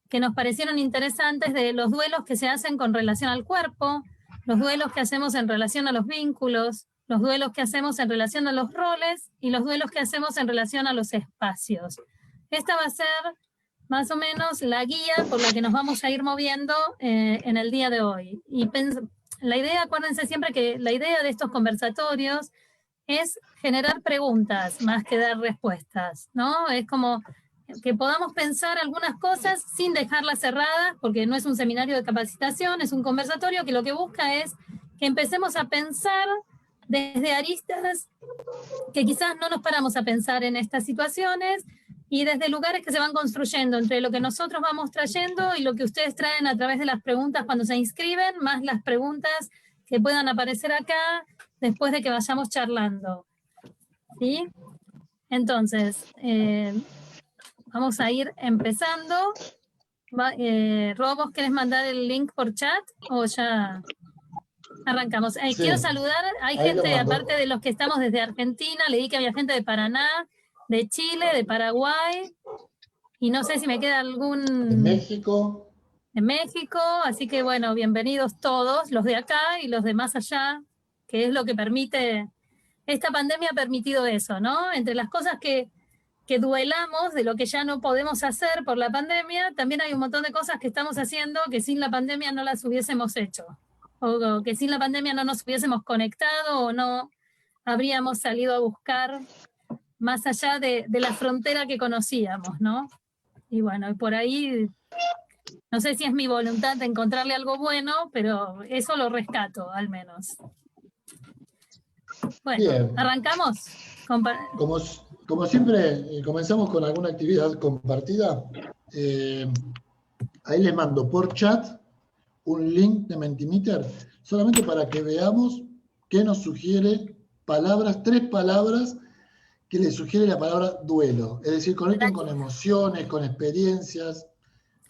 que nos parecieron interesantes de los duelos que se hacen con relación al cuerpo, los duelos que hacemos en relación a los vínculos, los duelos que hacemos en relación a los roles y los duelos que hacemos en relación a los espacios. Esta va a ser más o menos la guía por la que nos vamos a ir moviendo en el día de hoy. Y la idea, acuérdense siempre que la idea de estos conversatorios es generar preguntas más que dar respuestas, ¿no? Es como que podamos pensar algunas cosas sin dejarlas cerradas, porque no es un seminario de capacitación, es un conversatorio que lo que busca es que empecemos a pensar desde aristas que quizás no nos paramos a pensar en estas situaciones y desde lugares que se van construyendo entre lo que nosotros vamos trayendo y lo que ustedes traen a través de las preguntas cuando se inscriben, más las preguntas que puedan aparecer acá después de que vayamos charlando. ¿Sí? Entonces, vamos a ir empezando. Ro, ¿vos querés mandar el link por chat o ya arrancamos? Sí. Quiero saludar, hay Ahí gente, aparte de los que estamos desde Argentina, leí que había gente de Paraná, de Chile, de Paraguay, y no sé si me queda algún... De México. De México, así que bueno, bienvenidos todos, los de acá y los de más allá, que es lo que permite... Esta pandemia ha permitido eso, ¿no? Entre las cosas que duelamos de lo que ya no podemos hacer por la pandemia, también hay un montón de cosas que estamos haciendo que sin la pandemia no las hubiésemos hecho, o que sin la pandemia no nos hubiésemos conectado o no habríamos salido a buscar más allá de la frontera que conocíamos, ¿no? Y bueno, y por ahí, no sé si es mi voluntad de encontrarle algo bueno, pero eso lo rescato al menos. Bueno, bien. ¿Arrancamos? Como siempre, comenzamos con alguna actividad compartida. Ahí les mando por chat un link de Mentimeter, solamente para que veamos qué nos sugiere palabras, 3 palabras que les sugiere la palabra duelo. Es decir, conecten con emociones, con experiencias,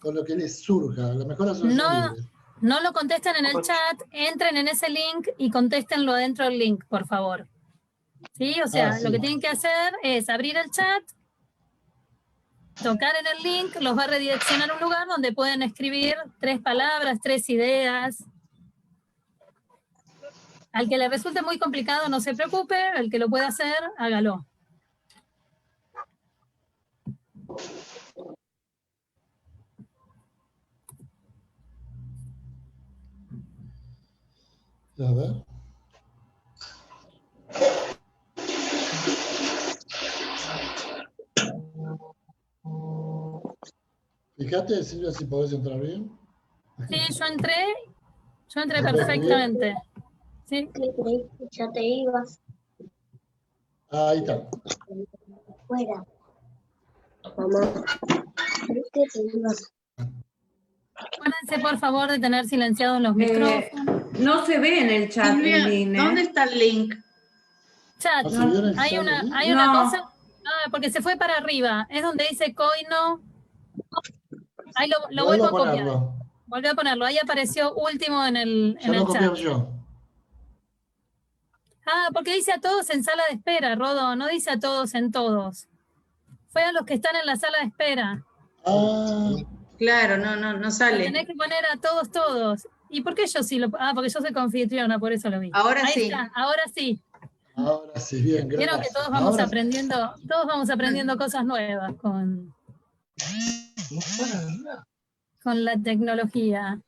con lo que les surja. La mejor asociación libre. No lo contesten en el chat, entren en ese link y contéstenlo dentro del link, por favor. ¿Sí? O sea, sí. Lo que tienen que hacer es abrir el chat, tocar en el link, los va a redireccionar a un lugar donde pueden escribir 3 palabras, 3 ideas. Al que le resulte muy complicado, no se preocupe, el que lo pueda hacer, hágalo. A ver. Fíjate, Silvia, si podés entrar bien. Sí, yo entré perfectamente. ¿Sí? Ya te ibas. Ahí está. Fuera. Mamá, ¿qué te ibas? Acuérdense, por favor, de tener silenciados los micrófonos. No se ve en el chat el link, ¿Dónde está el link? Chat, hay una cosa... Ah, porque se fue para arriba. Es donde dice Coino. Ahí lo vuelvo a copiar. Volví a ponerlo. Ahí apareció último en el chat. Yo. Ah, porque dice a todos en sala de espera, Rodo. No dice a todos en todos. Fue a los que están en la sala de espera. Claro, no sale. Tenés que poner a todos. ¿Y por qué yo sí lo...? Ah, porque yo soy confitriona, por eso lo vi. Ahora Ahí sí. está, ahora sí. Ahora sí, bien, gracias. Vieron que todos vamos aprendiendo cosas nuevas con la tecnología.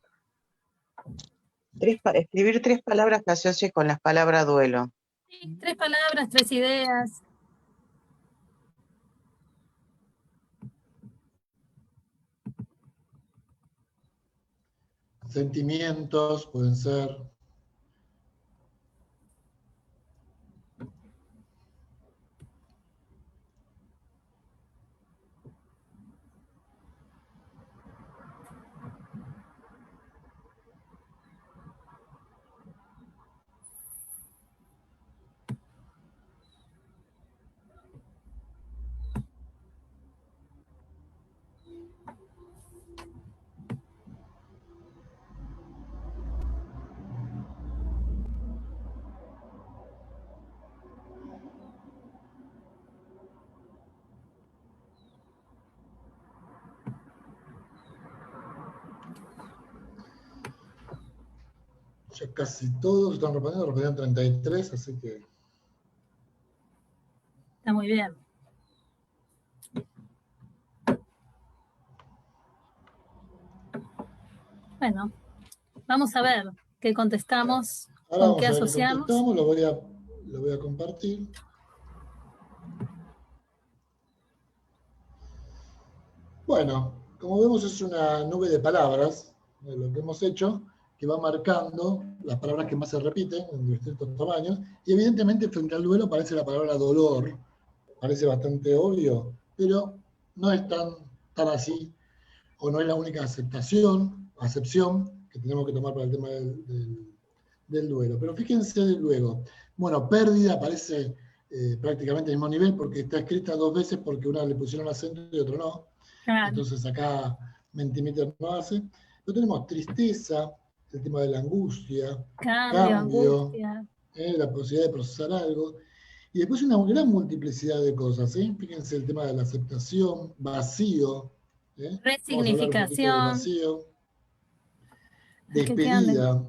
Escribir 3 palabras que asocie con las palabras duelo. Sí, 3 palabras, 3 ideas. Sentimientos pueden ser. Ya casi todos están respondieron 33, así que... Está muy bien. Bueno, vamos a ver qué contestamos, Ahora con qué vamos a ver qué asociamos. contestamos, lo voy a compartir. Bueno, como vemos es una nube de palabras, de lo que hemos hecho, que va marcando las palabras que más se repiten en distintos tamaños, y evidentemente frente al duelo aparece la palabra dolor, parece bastante obvio, pero no es tan así, o no es la única acepción que tenemos que tomar para el tema del duelo. Pero fíjense luego, bueno, pérdida aparece prácticamente al mismo nivel, porque está escrita dos veces porque una le pusieron acento y otro no. Claro. Entonces acá Mentimeter no hace. Pero tenemos tristeza, el tema de la angustia, cambio, angustia. La posibilidad de procesar algo. Y después una gran multiplicidad de cosas. Fíjense el tema de la aceptación, vacío. Resignificación. Vamos a hablar un poquito del vacío. Despedida,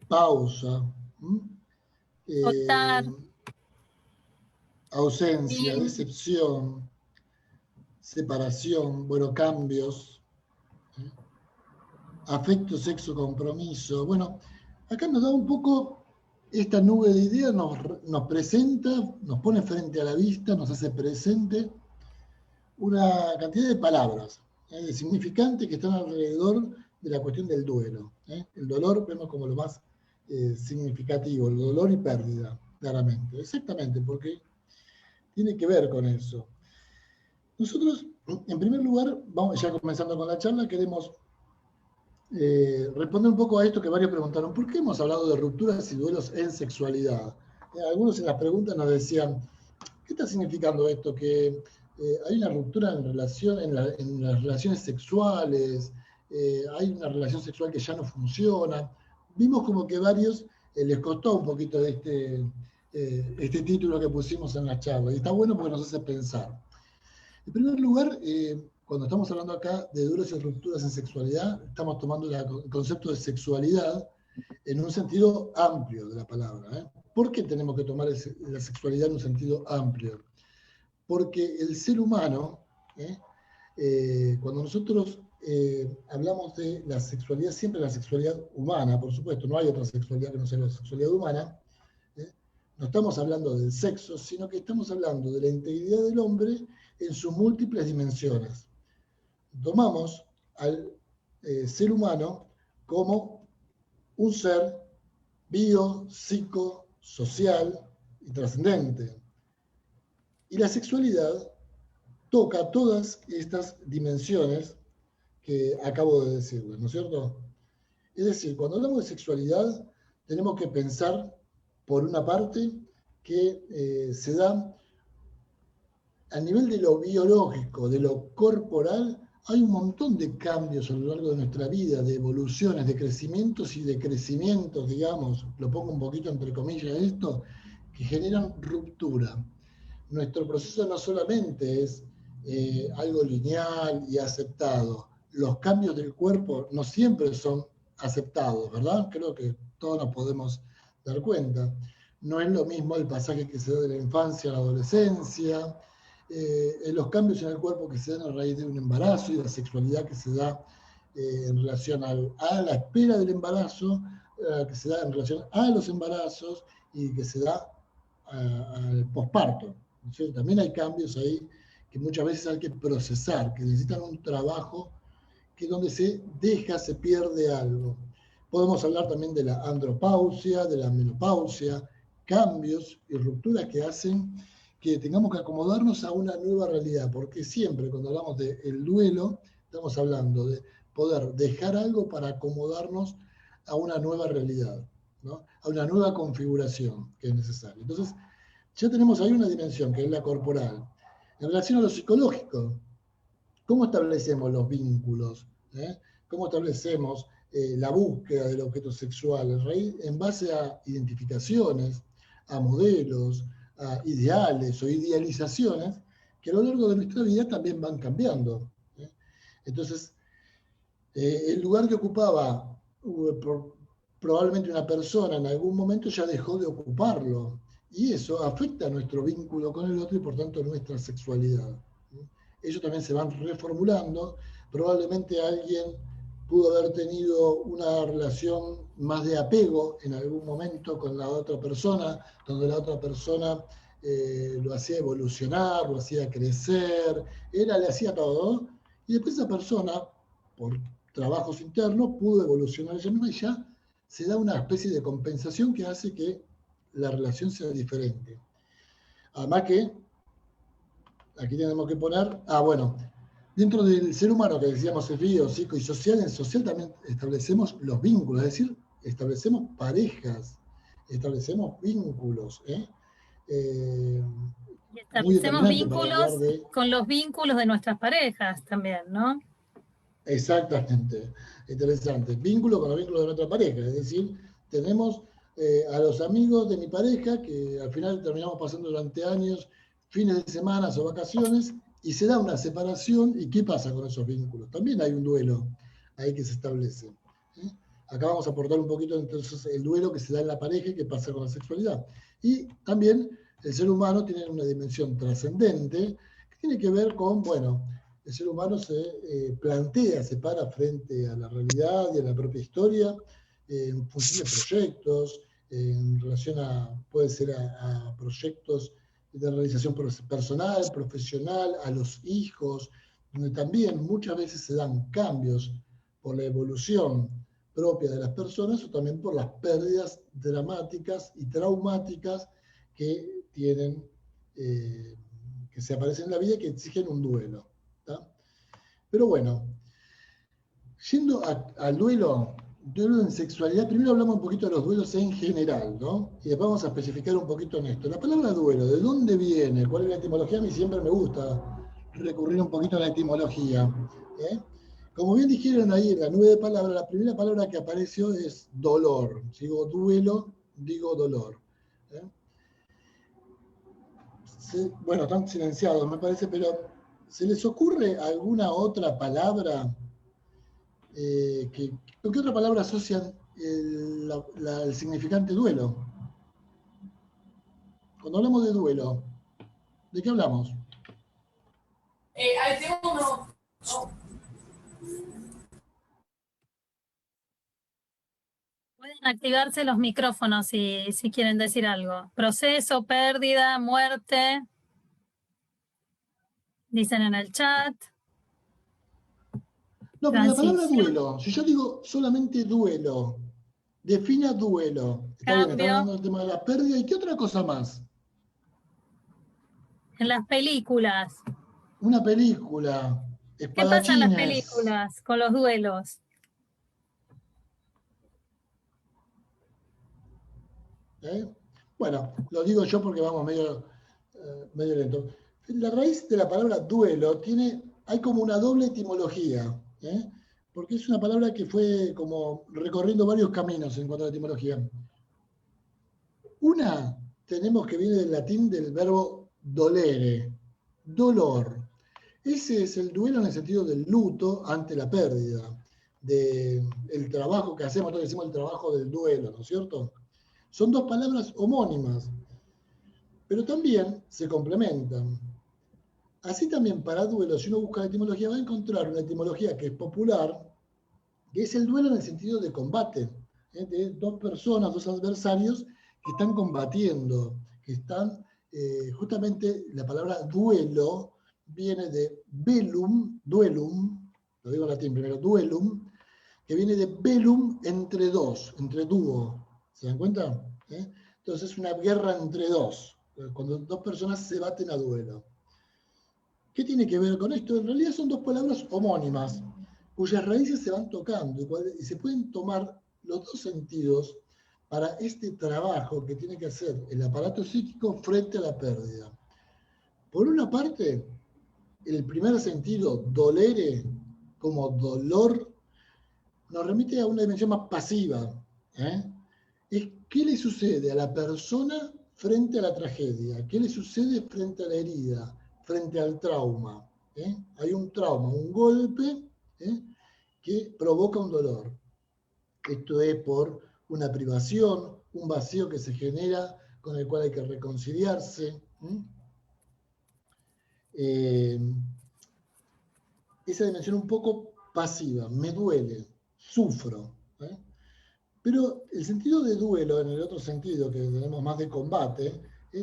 pausa. Ausencia, sí. Decepción, separación, bueno, cambios, afecto, sexo, compromiso. Bueno, acá nos da un poco esta nube de ideas, nos presenta, nos pone frente a la vista, nos hace presente una cantidad de palabras, de significantes que están alrededor de la cuestión del duelo. El dolor vemos como lo más significativo, el dolor y pérdida, claramente. Exactamente, porque tiene que ver con eso. Nosotros, en primer lugar, vamos ya comenzando con la charla, queremos responder un poco a esto que varios preguntaron. ¿Por qué hemos hablado de rupturas y duelos en sexualidad? Algunos en las preguntas nos decían, ¿qué está significando esto? Que hay una ruptura en las relaciones sexuales, hay una relación sexual que ya no funciona. Vimos como que varios les costó un poquito este título que pusimos en la charla, y está bueno porque nos hace pensar. En primer lugar, cuando estamos hablando acá de duelos y rupturas en sexualidad, estamos tomando el concepto de sexualidad en un sentido amplio de la palabra. ¿Por qué tenemos que tomar la sexualidad en un sentido amplio? Porque el ser humano, cuando nosotros hablamos de la sexualidad, siempre la sexualidad humana, por supuesto, no hay otra sexualidad que no sea la sexualidad humana, no estamos hablando del sexo, sino que estamos hablando de la integridad del hombre en sus múltiples dimensiones. Tomamos al ser humano como un ser bio, psico, social y trascendente. Y la sexualidad toca todas estas dimensiones que acabo de decirles, ¿no es cierto? Es decir, cuando hablamos de sexualidad, tenemos que pensar, por una parte, que se da a nivel de lo biológico, de lo corporal, hay un montón de cambios a lo largo de nuestra vida, de evoluciones, de crecimientos y decrecimientos, digamos, lo pongo un poquito entre comillas esto, que generan ruptura. Nuestro proceso no solamente es algo lineal y aceptado, los cambios del cuerpo no siempre son aceptados, ¿verdad? Creo que todos nos podemos dar cuenta. No es lo mismo el pasaje que se da de la infancia a la adolescencia, los cambios en el cuerpo que se dan a raíz de un embarazo y la sexualidad que se da en relación a la espera del embarazo, que se da en relación a los embarazos y que se da al posparto. ¿Sí? También hay cambios ahí que muchas veces hay que procesar, que necesitan un trabajo que donde se pierde algo. Podemos hablar también de la andropausia, de la menopausia, cambios y rupturas que hacen que tengamos que acomodarnos a una nueva realidad, porque siempre cuando hablamos del duelo, estamos hablando de poder dejar algo para acomodarnos a una nueva realidad, ¿no? A una nueva configuración que es necesaria. Entonces, ya tenemos ahí una dimensión que es la corporal. En relación a lo psicológico, ¿cómo establecemos los vínculos? ¿Cómo establecemos la búsqueda del objeto sexual? En base a identificaciones, a modelos, a ideales o idealizaciones que a lo largo de nuestra vida también van cambiando. Entonces, el lugar que ocupaba probablemente una persona en algún momento ya dejó de ocuparlo. Y eso afecta a nuestro vínculo con el otro y por tanto nuestra sexualidad. Ellos también se van reformulando. Probablemente alguien pudo haber tenido una relación más de apego en algún momento con la otra persona, donde la otra persona lo hacía evolucionar, lo hacía crecer, le hacía todo. Y después esa persona, por trabajos internos, pudo evolucionar ella misma y ya se da una especie de compensación que hace que la relación sea diferente. Además que, aquí tenemos que poner, bueno, dentro del ser humano que decíamos es bio, psico y social, en social también establecemos los vínculos, es decir, establecemos parejas, establecemos vínculos. Y establecemos vínculos con los vínculos de nuestras parejas también, ¿no? Exactamente, interesante. Vínculo con los vínculos de nuestra pareja, es decir, tenemos a los amigos de mi pareja que al final terminamos pasando durante años, fines de semana o vacaciones, y se da una separación, ¿y qué pasa con esos vínculos? También hay un duelo ahí que se establece. Acá vamos a aportar un poquito entonces el duelo que se da en la pareja y qué pasa con la sexualidad. Y también el ser humano tiene una dimensión trascendente que tiene que ver con, bueno, el ser humano se plantea, se para frente a la realidad y a la propia historia en función de proyectos, en relación puede ser a proyectos de realización personal, profesional, a los hijos, donde también muchas veces se dan cambios por la evolución propia de las personas o también por las pérdidas dramáticas y traumáticas que tienen, que se aparecen en la vida y que exigen un duelo. ¿Tá? Pero bueno, yendo al duelo en sexualidad, primero hablamos un poquito de los duelos en general, ¿no? Y después vamos a especificar un poquito en esto. La palabra duelo, ¿de dónde viene? ¿Cuál es la etimología? A mí siempre me gusta recurrir un poquito a la etimología. Como bien dijeron ahí en la nube de palabras, la primera palabra que apareció es dolor. Si digo duelo, digo dolor. Bueno, están silenciados, me parece, pero ¿se les ocurre alguna otra palabra? ¿Con qué otra palabra asocian el significante duelo? Cuando hablamos de duelo, ¿de qué hablamos? Pueden activarse los micrófonos si quieren decir algo. Proceso, pérdida, muerte. Dicen en el chat. No, pero la palabra duelo, si yo digo solamente duelo, defina duelo. Está bien, estamos hablando del tema de la pérdida. ¿Y qué otra cosa más? En las películas. Una película. ¿Qué pasa en las películas con los duelos? Bueno, lo digo yo porque vamos medio lento. La raíz de la palabra duelo hay como una doble etimología, porque es una palabra que fue como recorriendo varios caminos en cuanto a la etimología. Una tenemos que viene del latín del verbo dolere, dolor. Ese es el duelo en el sentido del luto ante la pérdida, del trabajo que hacemos, nosotros decimos el trabajo del duelo, ¿no es cierto? Son dos palabras homónimas, pero también se complementan. Así también para duelo, si uno busca la etimología, va a encontrar una etimología que es popular, que es el duelo en el sentido de combate, de dos personas, dos adversarios que están combatiendo, que están, justamente la palabra duelo viene de velum, duelum, lo digo en latín primero, duelum, que viene de velum entre dos, entre dúo. ¿Se dan cuenta? Entonces es una guerra entre dos, cuando dos personas se baten a duelo. ¿Qué tiene que ver con esto? En realidad son dos palabras homónimas, cuyas raíces se van tocando y se pueden tomar los dos sentidos para este trabajo que tiene que hacer el aparato psíquico frente a la pérdida. Por una parte, el primer sentido, dolere, como dolor, nos remite a una dimensión más pasiva. Es qué le sucede a la persona frente a la tragedia, qué le sucede frente a la herida, frente al trauma. Hay un trauma, un golpe que provoca un dolor. Esto es por una privación, un vacío que se genera con el cual hay que reconciliarse. Esa dimensión un poco pasiva, me duele, sufro. Pero el sentido de duelo, en el otro sentido, que tenemos más de combate,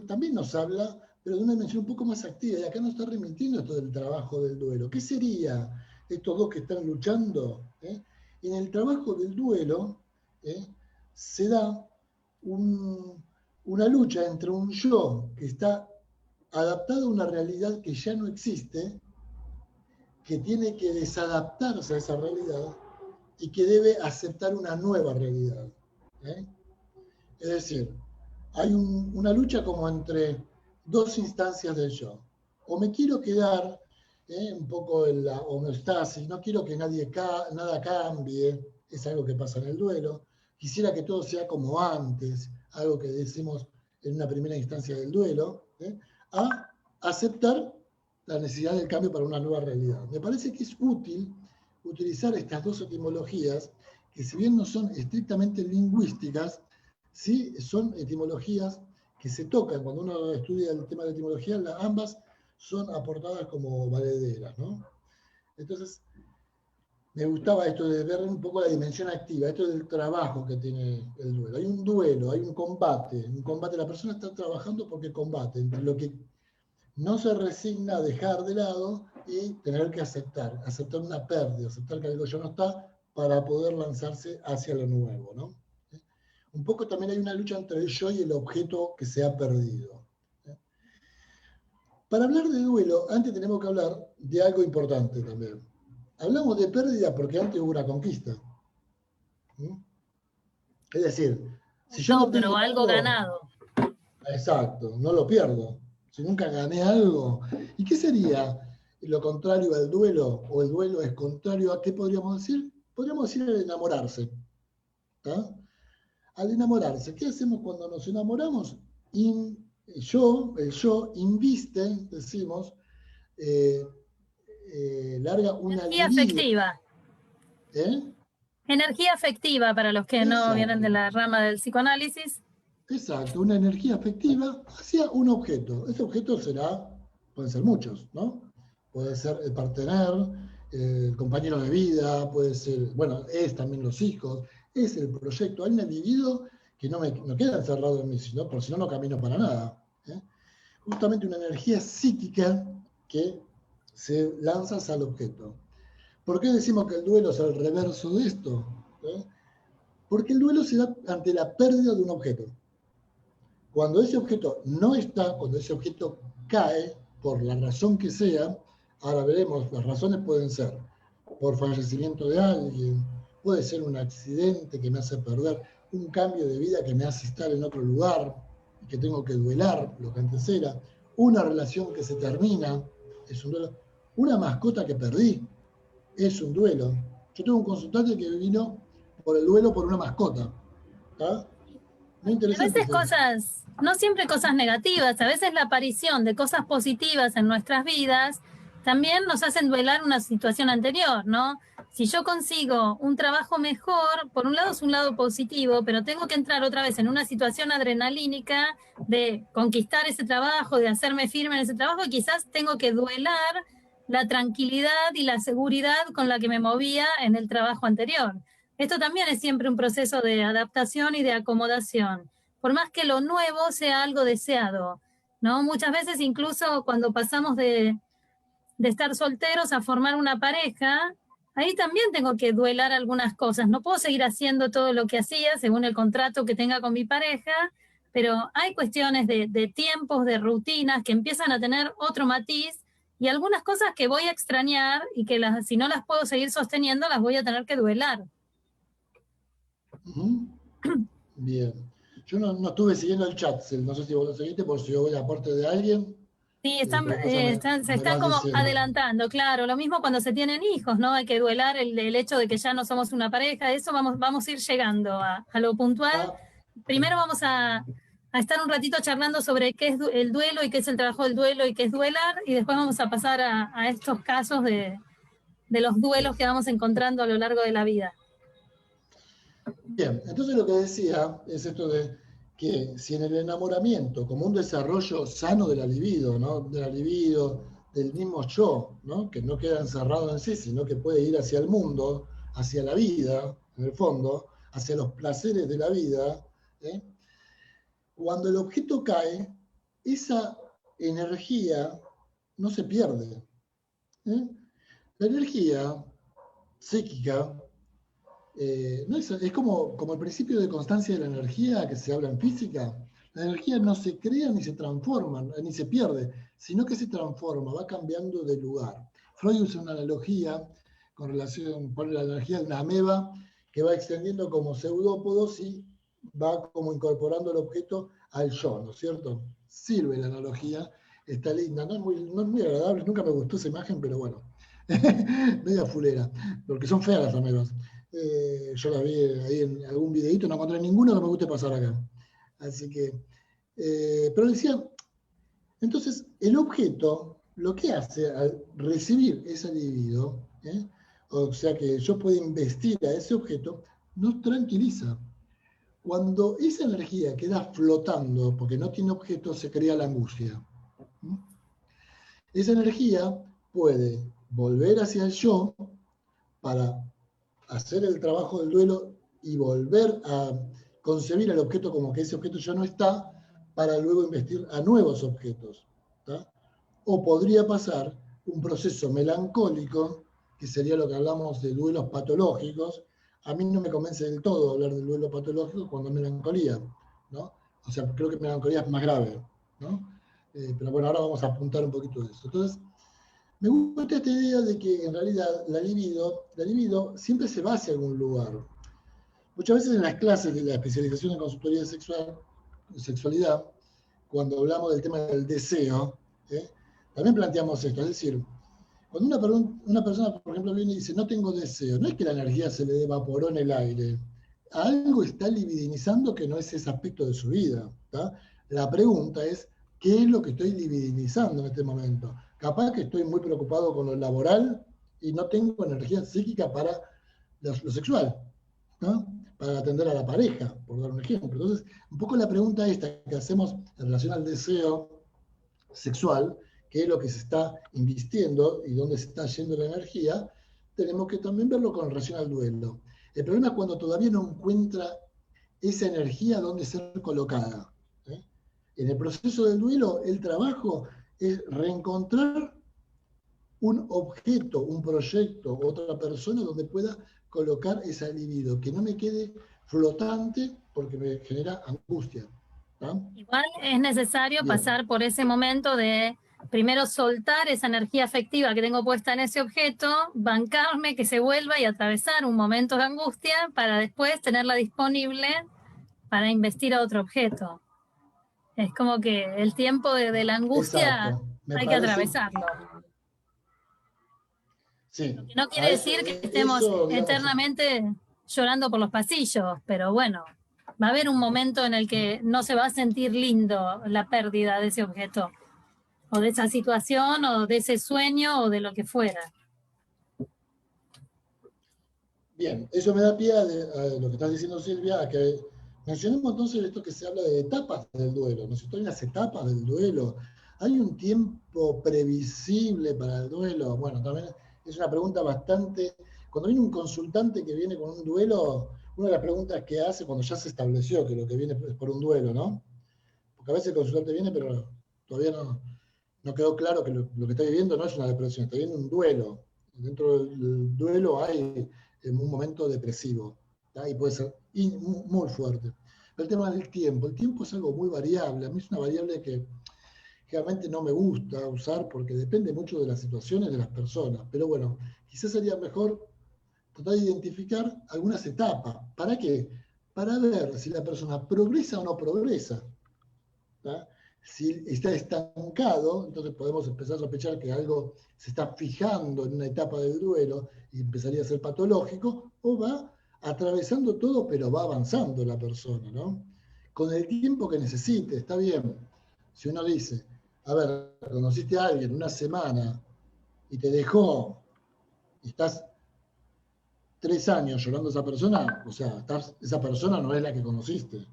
también nos habla, pero de una dimensión un poco más activa. Y acá nos está remitiendo esto del trabajo del duelo. ¿Qué sería estos dos que están luchando? En el trabajo del duelo se da una lucha entre un yo que está adaptado a una realidad que ya no existe, que tiene que desadaptarse a esa realidad y que debe aceptar una nueva realidad. Es decir, hay una lucha como entre dos instancias del yo. O me quiero quedar un poco en la homeostasis, no quiero que nada cambie, es algo que pasa en el duelo. Quisiera que todo sea como antes, algo que decimos en una primera instancia del duelo, a aceptar la necesidad del cambio para una nueva realidad. Me parece que es útil utilizar estas dos etimologías, que si bien no son estrictamente lingüísticas, sí son etimologías que se tocan. Cuando uno estudia el tema de etimología, ambas son aportadas como valederas, ¿no? Entonces, me gustaba esto de ver un poco la dimensión activa, esto del trabajo que tiene el duelo. Hay un duelo, hay un combate, la persona está trabajando porque combate, entre lo que no se resigna a dejar de lado y tener que aceptar una pérdida, aceptar que algo ya no está para poder lanzarse hacia lo nuevo, ¿no? Un poco también hay una lucha entre el yo y el objeto que se ha perdido. Para hablar de duelo, antes tenemos que hablar de algo importante también. Hablamos de pérdida porque antes hubo una conquista. Es decir, si yo no tengo pero algo ganado. Exacto, no lo pierdo. Si nunca gané algo. ¿Y qué sería lo contrario al duelo? ¿O el duelo es contrario a qué podríamos decir? Podríamos decir el enamorarse. Al enamorarse, ¿qué hacemos cuando nos enamoramos? El yo inviste, decimos, larga una energía libido. afectiva. Energía afectiva para los que no vienen de la rama del psicoanálisis. Exacto, una energía afectiva hacia un objeto. Ese objeto pueden ser muchos, ¿no? Puede ser el partener, el compañero de vida, puede ser, bueno, es también los hijos, es el proyecto. Hay un individuo que no queda encerrado en mí, por si no, no camino para nada. Justamente una energía psíquica que se lanza hacia el objeto. ¿Por qué decimos que el duelo es el reverso de esto? Porque el duelo se da ante la pérdida de un objeto. Cuando ese objeto no está, cuando ese objeto cae, por la razón que sea, ahora veremos, las razones pueden ser por fallecimiento de alguien, puede ser un accidente que me hace perder, un cambio de vida que me hace estar en otro lugar, que tengo que duelar, lo que antes era, una relación que se termina, es un duelo, una mascota que perdí, es un duelo. Yo tengo un consultante que vino por el duelo por una mascota. Muy interesante. A veces no siempre cosas negativas, a veces la aparición de cosas positivas en nuestras vidas también nos hacen duelar una situación anterior, ¿no? Si yo consigo un trabajo mejor, por un lado es un lado positivo, pero tengo que entrar otra vez en una situación adrenalínica de conquistar ese trabajo, de hacerme firme en ese trabajo, y quizás tengo que duelar la tranquilidad y la seguridad con la que me movía en el trabajo anterior. Esto también es siempre un proceso de adaptación y de acomodación, por más que lo nuevo sea algo deseado, ¿no? Muchas veces incluso cuando pasamos de estar solteros a formar una pareja, ahí también tengo que duelar algunas cosas. No puedo seguir haciendo todo lo que hacía según el contrato que tenga con mi pareja, pero hay cuestiones de tiempos, de rutinas que empiezan a tener otro matiz y algunas cosas que voy a extrañar y que si no las puedo seguir sosteniendo, las voy a tener que duelar. Bien. Yo no estuve siguiendo el chat, no sé si vos lo seguiste, por si yo voy a aporte de alguien. Sí, se están como adelantando, claro. Lo mismo cuando se tienen hijos, ¿no? Hay que duelar el hecho de que ya no somos una pareja. Eso vamos a ir llegando a lo puntual. Primero vamos a estar un ratito charlando sobre qué es el duelo y qué es el trabajo del duelo y qué es duelar. Y después vamos a pasar a estos casos de los duelos que vamos encontrando a lo largo de la vida. Bien, entonces lo que decía es esto de que si en el enamoramiento, como un desarrollo sano de la libido, ¿no? De la libido, del mismo yo, ¿no? Que no queda encerrado en sí, sino que puede ir hacia el mundo, hacia la vida, en el fondo, hacia los placeres de la vida, ¿eh? Cuando el objeto cae, esa energía no se pierde, ¿eh? La energía psíquica no es como el principio de constancia de la energía que se habla en física. La energía no se crea ni se transforma, ni se pierde, sino que se transforma, va cambiando de lugar. Freud usa una analogía con relación con la energía de una ameba que va extendiendo como pseudópodos y va como incorporando el objeto al yo, ¿no es cierto? Sirve la analogía, está linda, no es muy agradable, nunca me gustó esa imagen, pero bueno, media fulera, porque son feas las amebas. Yo la vi ahí en algún videito, no encontré ninguno que me guste pasar acá. Así que, pero decía, entonces el objeto lo que hace al recibir esa libido, o sea que yo puedo investir a ese objeto, nos tranquiliza. Cuando esa energía queda flotando, porque no tiene objeto, se crea la angustia. Esa energía puede volver hacia el yo para hacer el trabajo del duelo y volver a concebir el objeto como que ese objeto ya no está, para luego investir a nuevos objetos. ¿Tá? O podría pasar un proceso melancólico, que sería lo que hablamos de duelos patológicos. A mí no me convence del todo hablar del duelo patológico cuando es melancolía, ¿no? O sea, creo que melancolía es más grave, ¿no? Pero bueno, ahora vamos a apuntar un poquito de eso. Entonces, me gusta esta idea de que en realidad la libido siempre se va hacia algún lugar. Muchas veces en las clases de la especialización en consultoría sexualidad, cuando hablamos del tema del deseo, también planteamos esto, es decir, cuando una persona, por ejemplo, viene y dice, no tengo deseo, no es que la energía se le evaporó en el aire, algo está libidinizando que no es ese aspecto de su vida. ¿Tá? La pregunta es, ¿qué es lo que estoy libidinizando en este momento? Capaz que estoy muy preocupado con lo laboral y no tengo energía psíquica para lo sexual, ¿no? Para atender a la pareja, por dar un ejemplo. Entonces, un poco la pregunta esta que hacemos en relación al deseo sexual, qué es lo que se está invistiendo y dónde se está yendo la energía, tenemos que también verlo con relación al duelo. El problema es cuando todavía no encuentra esa energía dónde ser colocada. En el proceso del duelo, el trabajo es reencontrar un objeto, un proyecto, otra persona donde pueda colocar esa libido, que no me quede flotante porque me genera angustia. ¿no? Igual es necesario Bien. pasar por ese momento de primero soltar esa energía afectiva que tengo puesta en ese objeto, bancarme que se vuelva y atravesar un momento de angustia para después tenerla disponible para investir a otro objeto. Es como que el tiempo de la angustia Exacto. Me hay que parece, atravesarlo. sí, Lo que no quiere a decir que estemos eso, digamos, eternamente llorando por los pasillos, pero bueno, va a haber un momento en el que no se va a sentir lindo la pérdida de ese objeto, o de esa situación, o de ese sueño, o de lo que fuera. bien, eso me da pie a lo que estás diciendo, Silvia, a que mencionemos entonces esto que se habla de etapas del duelo. ¿No? Hay unas etapas del duelo. ¿Hay un tiempo previsible para el duelo? Bueno, también es una pregunta bastante... Cuando viene un consultante que viene con un duelo, una de las preguntas que hace cuando ya se estableció que lo que viene es por un duelo, ¿no? Porque a veces el consultante viene, pero todavía no quedó claro que lo que está viviendo no es una depresión, está viviendo un duelo. Dentro del duelo hay un momento depresivo, ¿tá? Y puede ser muy fuerte. Pero el tema del tiempo, el tiempo es algo muy variable, a mí es una variable que realmente no me gusta usar porque depende mucho de las situaciones de las personas, pero bueno, quizás sería mejor tratar de identificar algunas etapas. ¿Para qué? Para ver si la persona progresa o no progresa. ¿Tá? Si está estancado, entonces podemos empezar a sospechar que algo se está fijando en una etapa del duelo y empezaría a ser patológico, o va atravesando todo, pero va avanzando la persona, ¿no? Con el tiempo que necesite, está bien. Si uno dice, a ver, conociste a alguien una semana y te dejó, y estás 3 años llorando a esa persona, o sea, esa persona no es la que conociste.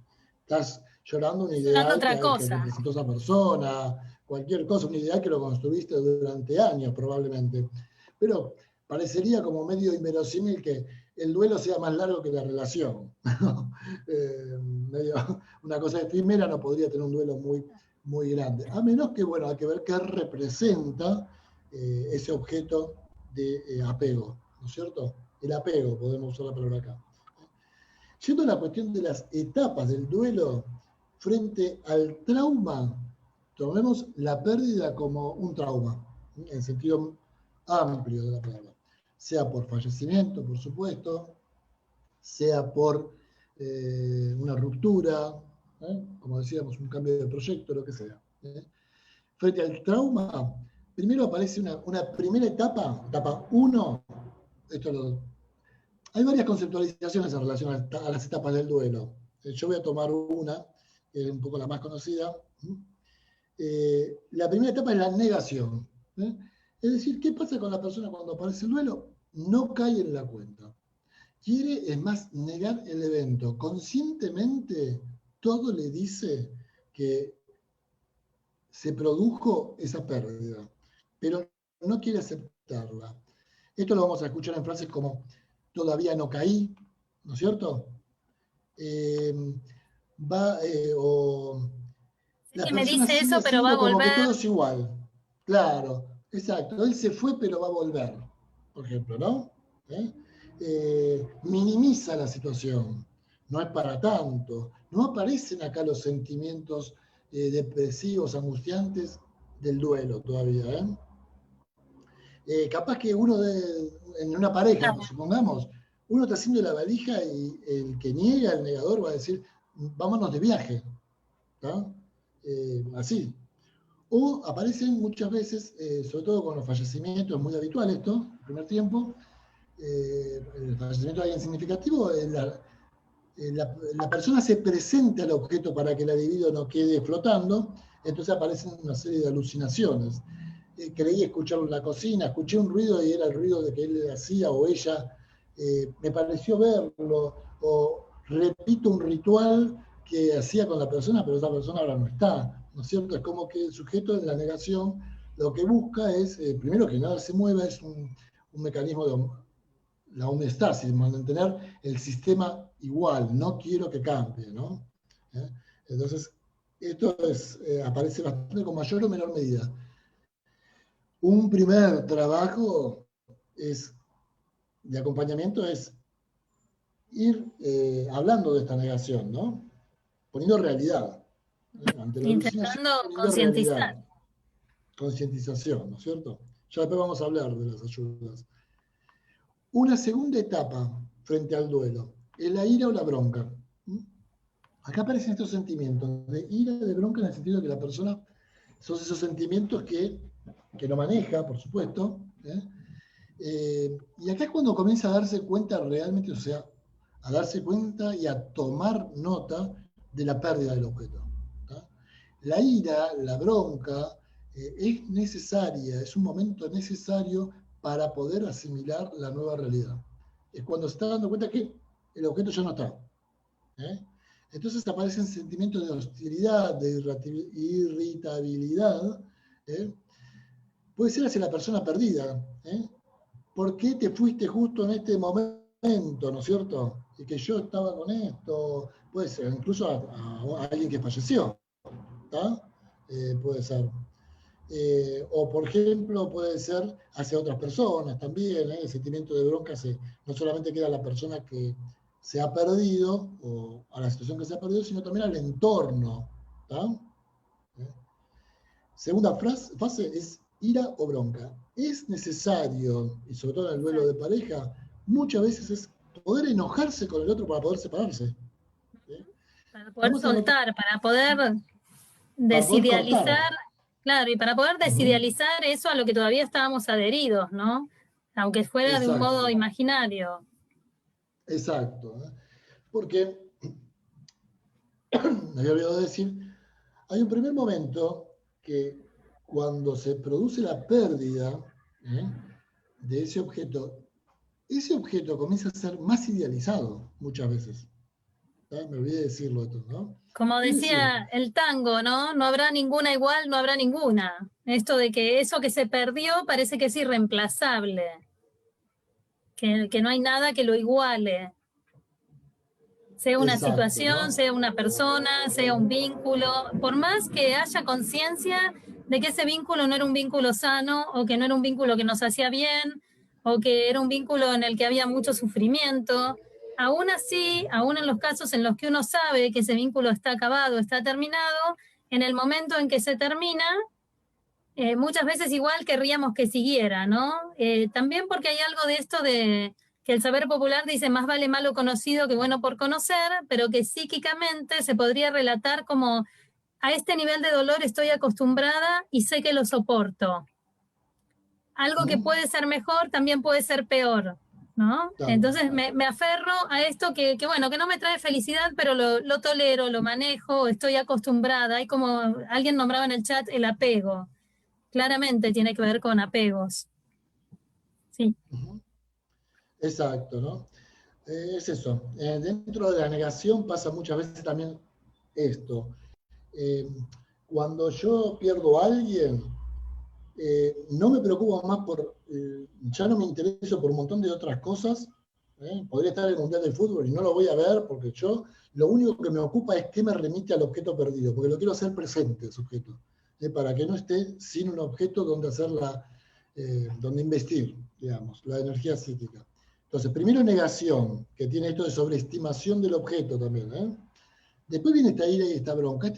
Estás llorando un Llorando ideal otra que cosa. representó esa persona, cualquier cosa, un ideal que lo construiste durante años probablemente. Pero parecería como medio inverosímil que el duelo sea más largo que la relación. Medio, una cosa efímera no podría tener un duelo muy, muy grande. A menos que, bueno, hay que ver qué representa ese objeto de apego, ¿no es cierto? El apego, podemos usar la palabra acá. Yendo a la cuestión de las etapas del duelo frente al trauma, tomemos la pérdida como un trauma, en sentido amplio de la palabra, sea por fallecimiento, por supuesto, sea por una ruptura, como decíamos, un cambio de proyecto, lo que sea. Frente al trauma, primero aparece una primera etapa 1, hay varias conceptualizaciones en relación a las etapas del duelo. Yo voy a tomar una, que es un poco la más conocida. La primera etapa es la negación. Es decir, ¿qué pasa con la persona cuando aparece el duelo? No cae en la cuenta. Quiere, es más, negar el evento. Conscientemente, todo le dice que se produjo esa pérdida, pero no quiere aceptarla. Esto lo vamos a escuchar en frases como todavía no caí, ¿no es cierto? O Sé la que me persona dice sigue eso, pero va a haciendo como que volver. todo es igual. Claro, exacto. Él se fue, pero va a volver, por ejemplo, ¿no? Minimiza la situación. No es para tanto. No aparecen acá los sentimientos depresivos, angustiantes del duelo todavía. Capaz que uno en una pareja, supongamos, uno está haciendo la valija y el que niega, el negador, va a decir, vámonos de viaje. Así. O aparecen muchas veces, sobre todo con los fallecimientos, es muy habitual esto, el primer tiempo, el fallecimiento de alguien significativo, la persona se presenta al objeto para que el libido no quede flotando, entonces aparecen una serie de alucinaciones. Creí escucharlo en la cocina, escuché un ruido y era el ruido de que él hacía o ella, me pareció verlo, o repito un ritual que hacía con la persona, pero esa persona ahora no está, ¿no es cierto? Es como que el sujeto en la negación lo que busca es, primero que nada se mueva, es un mecanismo de la homeostasis, mantener el sistema igual, no quiero que cambie, ¿no? Entonces, esto aparece bastante con mayor o menor medida. Un primer trabajo de acompañamiento es ir hablando de esta negación, ¿no? Poniendo realidad. Ante la alucinación, Intentando poniendo concientizar. realidad. Concientización, ¿no es cierto? Ya después vamos a hablar de las ayudas. Una segunda etapa frente al duelo es la ira o la bronca. Acá aparecen estos sentimientos de ira, de bronca, en el sentido de que la persona son esos sentimientos que no maneja, por supuesto. Y acá es cuando comienza a darse cuenta realmente, o sea, a darse cuenta y a tomar nota de la pérdida del objeto. La ira, la bronca, es necesaria, es un momento necesario para poder asimilar la nueva realidad. Es cuando se está dando cuenta que el objeto ya no está. Entonces aparecen sentimientos de hostilidad, de irritabilidad. Puede ser hacia la persona perdida. ¿Por qué te fuiste justo en este momento, ¿no es cierto? Y que yo estaba con esto. Puede ser incluso a alguien que falleció. Puede ser. O, por ejemplo, puede ser hacia otras personas también. El sentimiento de bronca no solamente queda a la persona que se ha perdido, o a la situación que se ha perdido, sino también al entorno. Segunda fase es ira o bronca. Es necesario, y sobre todo en el duelo de pareja, muchas veces es poder enojarse con el otro para poder separarse. Para poder soltar, para poder desidealizar, claro, y para poder desidealizar eso a lo que todavía estábamos adheridos, ¿no? Aunque fuera de un modo imaginario. Exacto. Porque, me había olvidado decir, hay un primer momento que cuando se produce la pérdida de ese objeto, ese objeto comienza a ser más idealizado muchas veces. Me olvidé de decirlo esto, ¿no? Como decía el tango, ¿no? No habrá ninguna igual, no habrá ninguna. Esto de que eso que se perdió parece que es irreemplazable, que no hay nada que lo iguale. Sea una Exacto, situación, ¿no? sea una persona, sea un vínculo, por más que haya conciencia de que ese vínculo no era un vínculo sano, o que no era un vínculo que nos hacía bien, o que era un vínculo en el que había mucho sufrimiento, aún así, aún en los casos en los que uno sabe que ese vínculo está acabado, está terminado, en el momento en que se termina, muchas veces igual querríamos que siguiera, ¿no? También porque hay algo de esto de que el saber popular dice más vale malo conocido que bueno por conocer, pero que psíquicamente se podría relatar como a este nivel de dolor estoy acostumbrada y sé que lo soporto. Algo que puede ser mejor también puede ser peor, ¿no? Claro. Entonces me aferro a esto que bueno, que no me trae felicidad, pero lo tolero, lo manejo, estoy acostumbrada. Hay como alguien nombraba en el chat el apego. Claramente tiene que ver con apegos. Sí. Exacto, ¿no? Es eso. Dentro de la negación pasa muchas veces también esto. Cuando yo pierdo a alguien, no me preocupo más ya no me intereso por un montón de otras cosas. Podría estar en el Mundial de Fútbol y no lo voy a ver porque lo único que me ocupa es qué me remite al objeto perdido, porque lo quiero hacer presente, ese objeto, para que no esté sin un objeto donde donde investir, digamos, la energía psíquica. Entonces, primero negación, que tiene esto de sobreestimación del objeto también. Después viene esta ira y esta bronca,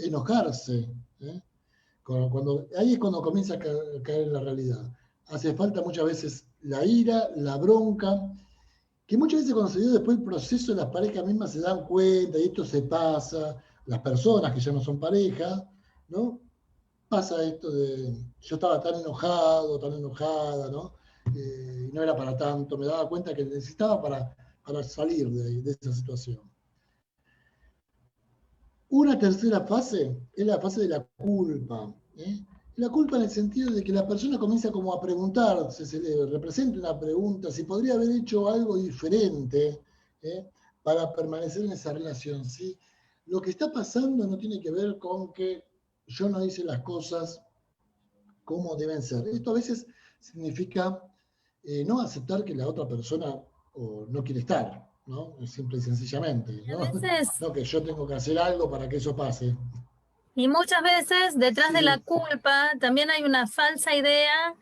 enojarse. Ahí es cuando comienza a caer en la realidad. Hace falta muchas veces la ira, la bronca, que muchas veces cuando se dio después el proceso, las parejas mismas se dan cuenta y esto se pasa, las personas que ya no son pareja, ¿no? Pasa esto de, yo estaba tan enojado, tan enojada, ¿no? Y no era para tanto, me daba cuenta que necesitaba para salir de esa situación. Una tercera fase es la fase de la culpa. La culpa en el sentido de que la persona comienza como a preguntarse, se le representa una pregunta, si podría haber hecho algo diferente para permanecer en esa relación. ¿Sí? Lo que está pasando no tiene que ver con que yo no hice las cosas como deben ser. Esto a veces significa no aceptar que la otra persona no quiere estar, ¿no? Simple y sencillamente, ¿no? No que yo tengo que hacer algo para que eso pase. Y muchas veces detrás de la culpa también hay una falsa idea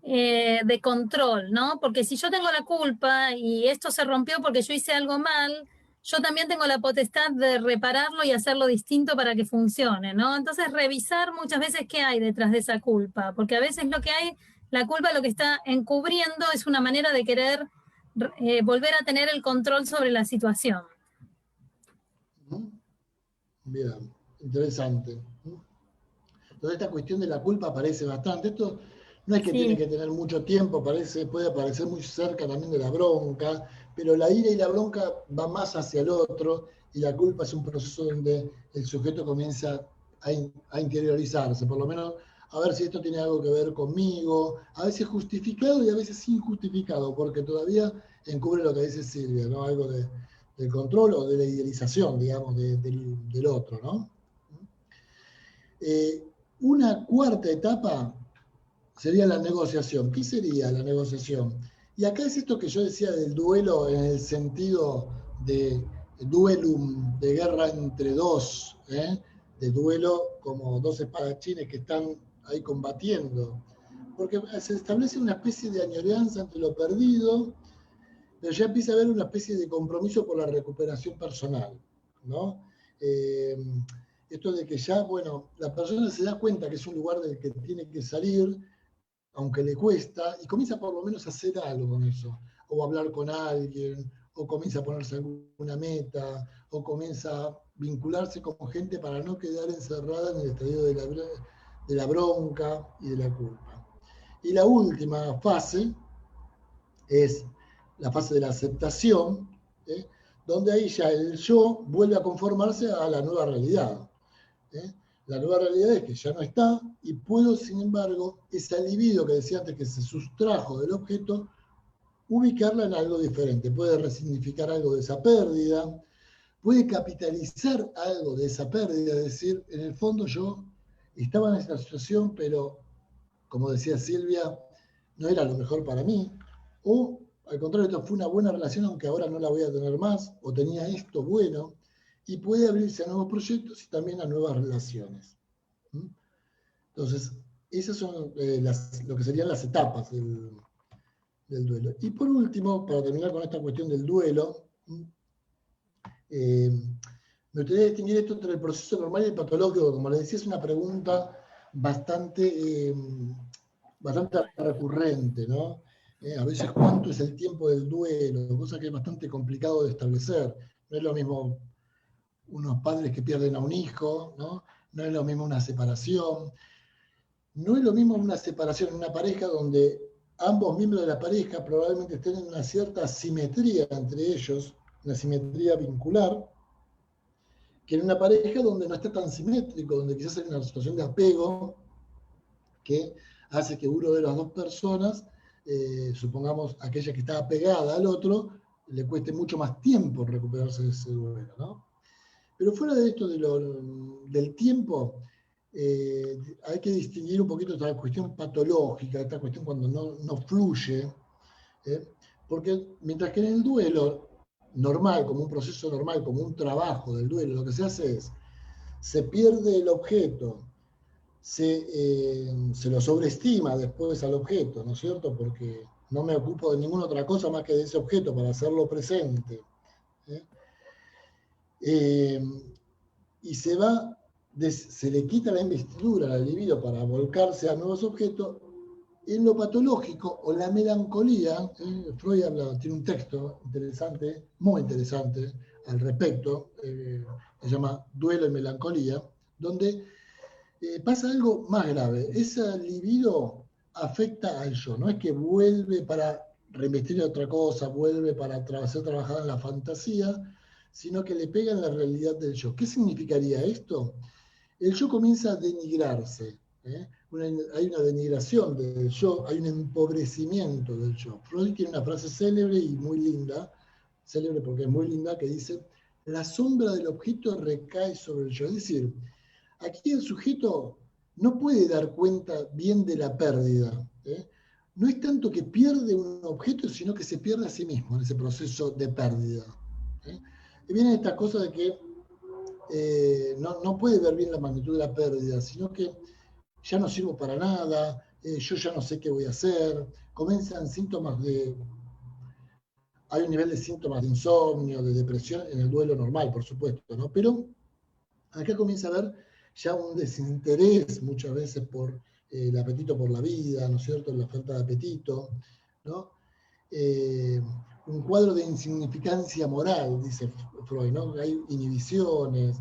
de control, ¿no? Porque si yo tengo la culpa y esto se rompió porque yo hice algo mal, yo también tengo la potestad de repararlo y hacerlo distinto para que funcione, ¿no? Entonces revisar muchas veces qué hay detrás de esa culpa, porque a veces lo que hay, la culpa lo que está encubriendo es una manera de querer volver a tener el control sobre la situación. Bien, interesante. Entonces esta cuestión de la culpa aparece bastante. Esto no es que tiene que tener mucho tiempo, puede aparecer muy cerca también de la bronca, pero la ira y la bronca va más hacia el otro y la culpa es un proceso donde el sujeto comienza a interiorizarse, por lo menos a ver si esto tiene algo que ver conmigo, a veces justificado y a veces injustificado, porque todavía encubre lo que dice Silvia, ¿no? Algo del control o de la idealización, digamos, del otro, ¿no? Una cuarta etapa sería la negociación. ¿Qué sería la negociación? Y acá es esto que yo decía del duelo en el sentido de duelum, de guerra entre dos, de duelo como dos espadachines que están ahí combatiendo. Porque se establece una especie de añoranza entre lo perdido, pero ya empieza a haber una especie de compromiso por la recuperación personal, ¿no? Esto de que ya, bueno, la persona se da cuenta que es un lugar del que tiene que salir, aunque le cuesta, y comienza por lo menos a hacer algo con eso, o a hablar con alguien, o comienza a ponerse alguna meta, o comienza a vincularse con gente para no quedar encerrada en el estadio de la bronca y de la culpa. Y la última fase es la fase de la aceptación, donde ahí ya el yo vuelve a conformarse a la nueva realidad. La nueva realidad es que ya no está y puedo, sin embargo, ese libido que decía antes que se sustrajo del objeto, ubicarla en algo diferente, puede resignificar algo de esa pérdida, puede capitalizar algo de esa pérdida, es decir, en el fondo yo estaba en esa situación, pero como decía Silvia, no era lo mejor para mí, o al contrario, esto fue una buena relación, aunque ahora no la voy a tener más, o tenía esto bueno, y puede abrirse a nuevos proyectos y también a nuevas relaciones. Entonces, esas son lo que serían las etapas del duelo. Y por último, para terminar con esta cuestión del duelo, me gustaría distinguir esto entre el proceso normal y el patológico. Como les decía, es una pregunta bastante recurrente, ¿no? A veces, ¿cuánto es el tiempo del duelo? Cosa que es bastante complicado de establecer. No es lo mismo unos padres que pierden a un hijo, ¿no? No es lo mismo una separación. No es lo mismo una separación en una pareja donde ambos miembros de la pareja probablemente estén en una cierta simetría entre ellos, una simetría vincular, que en una pareja donde no está tan simétrico, donde quizás hay una situación de apego que hace que uno de las dos personas, supongamos aquella que está apegada al otro, le cueste mucho más tiempo recuperarse de ese duelo, ¿no? Pero fuera de esto del tiempo, hay que distinguir un poquito esta cuestión patológica, esta cuestión cuando no fluye, porque mientras que en el duelo normal, como un proceso normal, como un trabajo del duelo, lo que se hace es, se pierde el objeto, se lo sobreestima después al objeto, ¿no es cierto? Porque no me ocupo de ninguna otra cosa más que de ese objeto para hacerlo presente. Y se le quita la investidura, la libido para volcarse a nuevos objetos. En lo patológico o la melancolía, Freud tiene un texto interesante, muy interesante al respecto, se llama Duelo y Melancolía, donde pasa algo más grave. Esa libido afecta al yo, no es que vuelve para reinvestir otra cosa, vuelve para hacer trabajar en la fantasía, sino que le pega en la realidad del yo. ¿Qué significaría esto? El yo comienza a denigrarse. Hay una denigración del yo, hay un empobrecimiento del yo. Freud tiene una frase célebre y muy linda, célebre porque es muy linda, que dice, la sombra del objeto recae sobre el yo. Es decir, aquí el sujeto no puede dar cuenta bien de la pérdida. No es tanto que pierde un objeto, sino que se pierde a sí mismo en ese proceso de pérdida. Y viene esta cosa de que no puede ver bien la magnitud de la pérdida, sino que ya no sirvo para nada, yo ya no sé qué voy a hacer, comienzan síntomas hay un nivel de síntomas de insomnio, de depresión en el duelo normal, por supuesto, ¿no? Pero acá comienza a haber ya un desinterés muchas veces por el apetito por la vida, ¿no es cierto?, la falta de apetito, ¿no? Un cuadro de insignificancia moral, dice Freud, ¿no? Hay inhibiciones.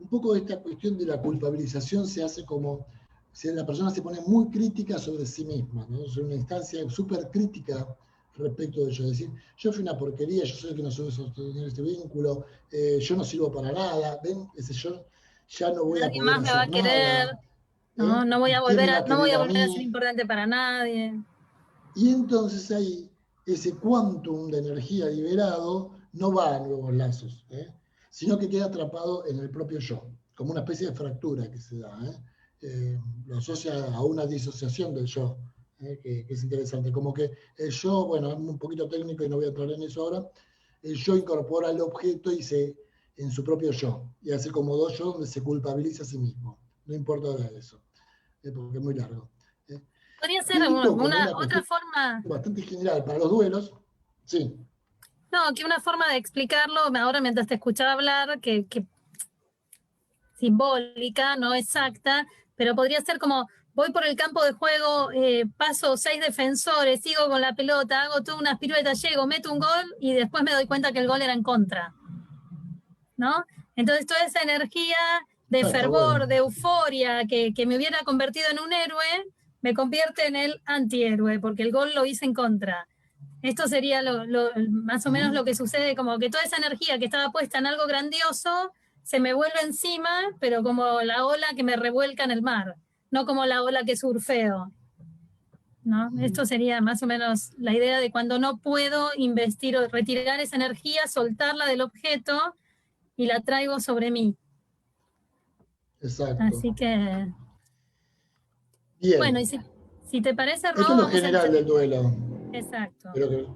Un poco esta cuestión de la culpabilización se hace como si la persona se pone muy crítica sobre sí misma, ¿no? Es una instancia súper crítica respecto de ello. Es decir, yo fui una porquería, yo soy el que no soy sostener este vínculo, yo no sirvo para nada, ¿ven? Ese yo ya no voy a Nadie poder más me va a hacer querer, nada. no voy a ¿Quién me volver va a no voy querer a a volver a ser mí? importante para nadie. Y entonces ahí ese quantum de energía liberado no va a nuevos lazos, sino que queda atrapado en el propio yo, como una especie de fractura que se da. Lo asocia a una disociación del yo, que es interesante. Como que el yo, bueno, es un poquito técnico y no voy a entrar en eso ahora, el yo incorpora el objeto en su propio yo, y hace como dos yo donde se culpabiliza a sí mismo. No importa ahora eso, porque es muy largo. Podría ser Esto como una una otra cuestión forma, bastante general para los duelos, sí. no, que una forma de explicarlo, ahora mientras te escuchaba hablar, que simbólica, no exacta, pero podría ser como, voy por el campo de juego, paso 6 defensores, sigo con la pelota, hago todas unas piruetas, llego, meto un gol y después me doy cuenta que el gol era en contra, ¿no? Entonces toda esa energía de fervor, Bueno. de euforia, que me hubiera convertido en un héroe, me convierte en el antihéroe, porque el gol lo hice en contra. Esto sería más o menos lo que sucede, como que toda esa energía que estaba puesta en algo grandioso se me vuelve encima, pero como la ola que me revuelca en el mar, no como la ola que surfeo. ¿no? Esto sería más o menos la idea de cuando no puedo investir o retirar esa energía, soltarla del objeto y la traigo sobre mí. Exacto. Así que, Bien. bueno, y si te parece, Ro, Esto es lo vamos a general del duelo. Exacto. Creo que...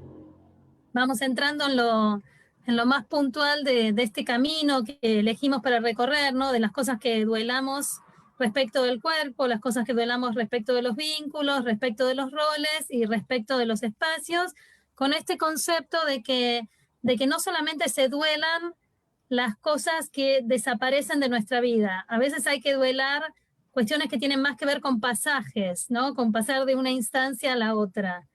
Vamos entrando en lo más puntual de este camino que elegimos para recorrer, ¿no? De las cosas que duelamos respecto del cuerpo, las cosas que duelamos respecto de los vínculos, respecto de los roles y respecto de los espacios, con este concepto de que no solamente se duelan las cosas que desaparecen de nuestra vida. A veces hay que duelar cuestiones que tienen más que ver con pasajes, ¿no? Con pasar de una instancia a la otra.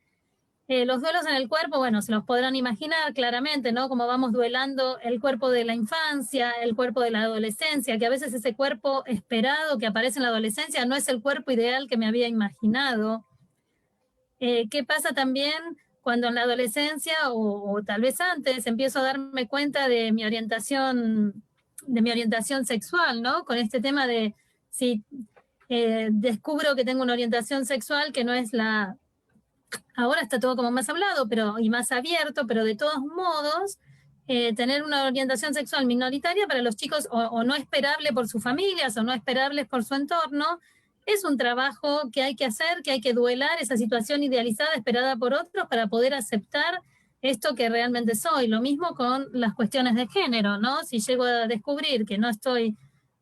Los duelos en el cuerpo, bueno, se los podrán imaginar claramente, ¿no? Como vamos duelando el cuerpo de la infancia, el cuerpo de la adolescencia, que a veces ese cuerpo esperado que aparece en la adolescencia no es el cuerpo ideal que me había imaginado. ¿Qué pasa también cuando en la adolescencia o tal vez antes empiezo a darme cuenta de mi orientación sexual, ¿no? Con este tema de si descubro que tengo una orientación sexual que no es la... Ahora está todo como más hablado y más abierto, pero de todos modos, tener una orientación sexual minoritaria para los chicos o no esperable por sus familias o no esperables por su entorno, es un trabajo que hay que hacer, que hay que duelar esa situación idealizada, esperada por otros, para poder aceptar esto que realmente soy. Lo mismo con las cuestiones de género, ¿no? Si llego a descubrir que no estoy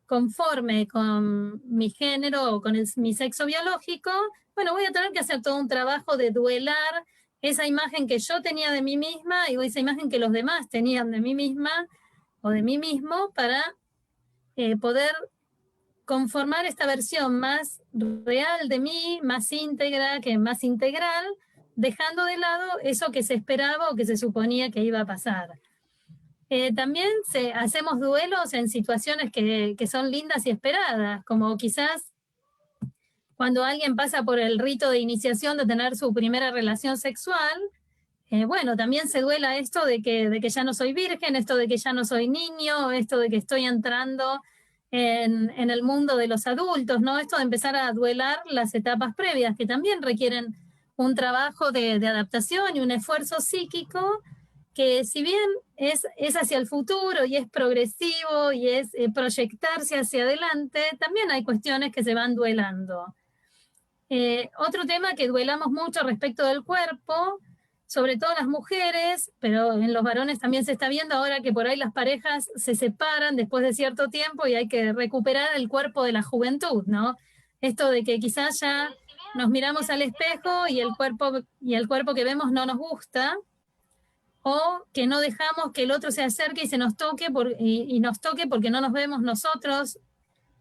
conforme con mi género o con mi sexo biológico, bueno, voy a tener que hacer todo un trabajo de duelar esa imagen que yo tenía de mí misma y esa imagen que los demás tenían de mí misma o de mí mismo para poder conformar esta versión más real de mí, más íntegra, más integral, dejando de lado eso que se esperaba o que se suponía que iba a pasar. También hacemos duelos en situaciones que son lindas y esperadas, como quizás cuando alguien pasa por el rito de iniciación de tener su primera relación sexual, bueno, también se duela esto de que ya no soy virgen, esto de que ya no soy niño, esto de que estoy entrando en el mundo de los adultos, ¿no? Esto de empezar a duelar las etapas previas, que también requieren un trabajo de adaptación y un esfuerzo psíquico que, si bien es hacia el futuro y es progresivo y es proyectarse hacia adelante, también hay cuestiones que se van duelando. Otro tema que duelamos mucho respecto del cuerpo, sobre todo las mujeres, pero en los varones también se está viendo ahora que por ahí las parejas se separan después de cierto tiempo y hay que recuperar el cuerpo de la juventud, ¿no? Esto de que quizás ya nos miramos al espejo y el cuerpo que vemos no nos gusta, o que no dejamos que el otro se acerque y se nos toque y nos toque porque no nos vemos nosotros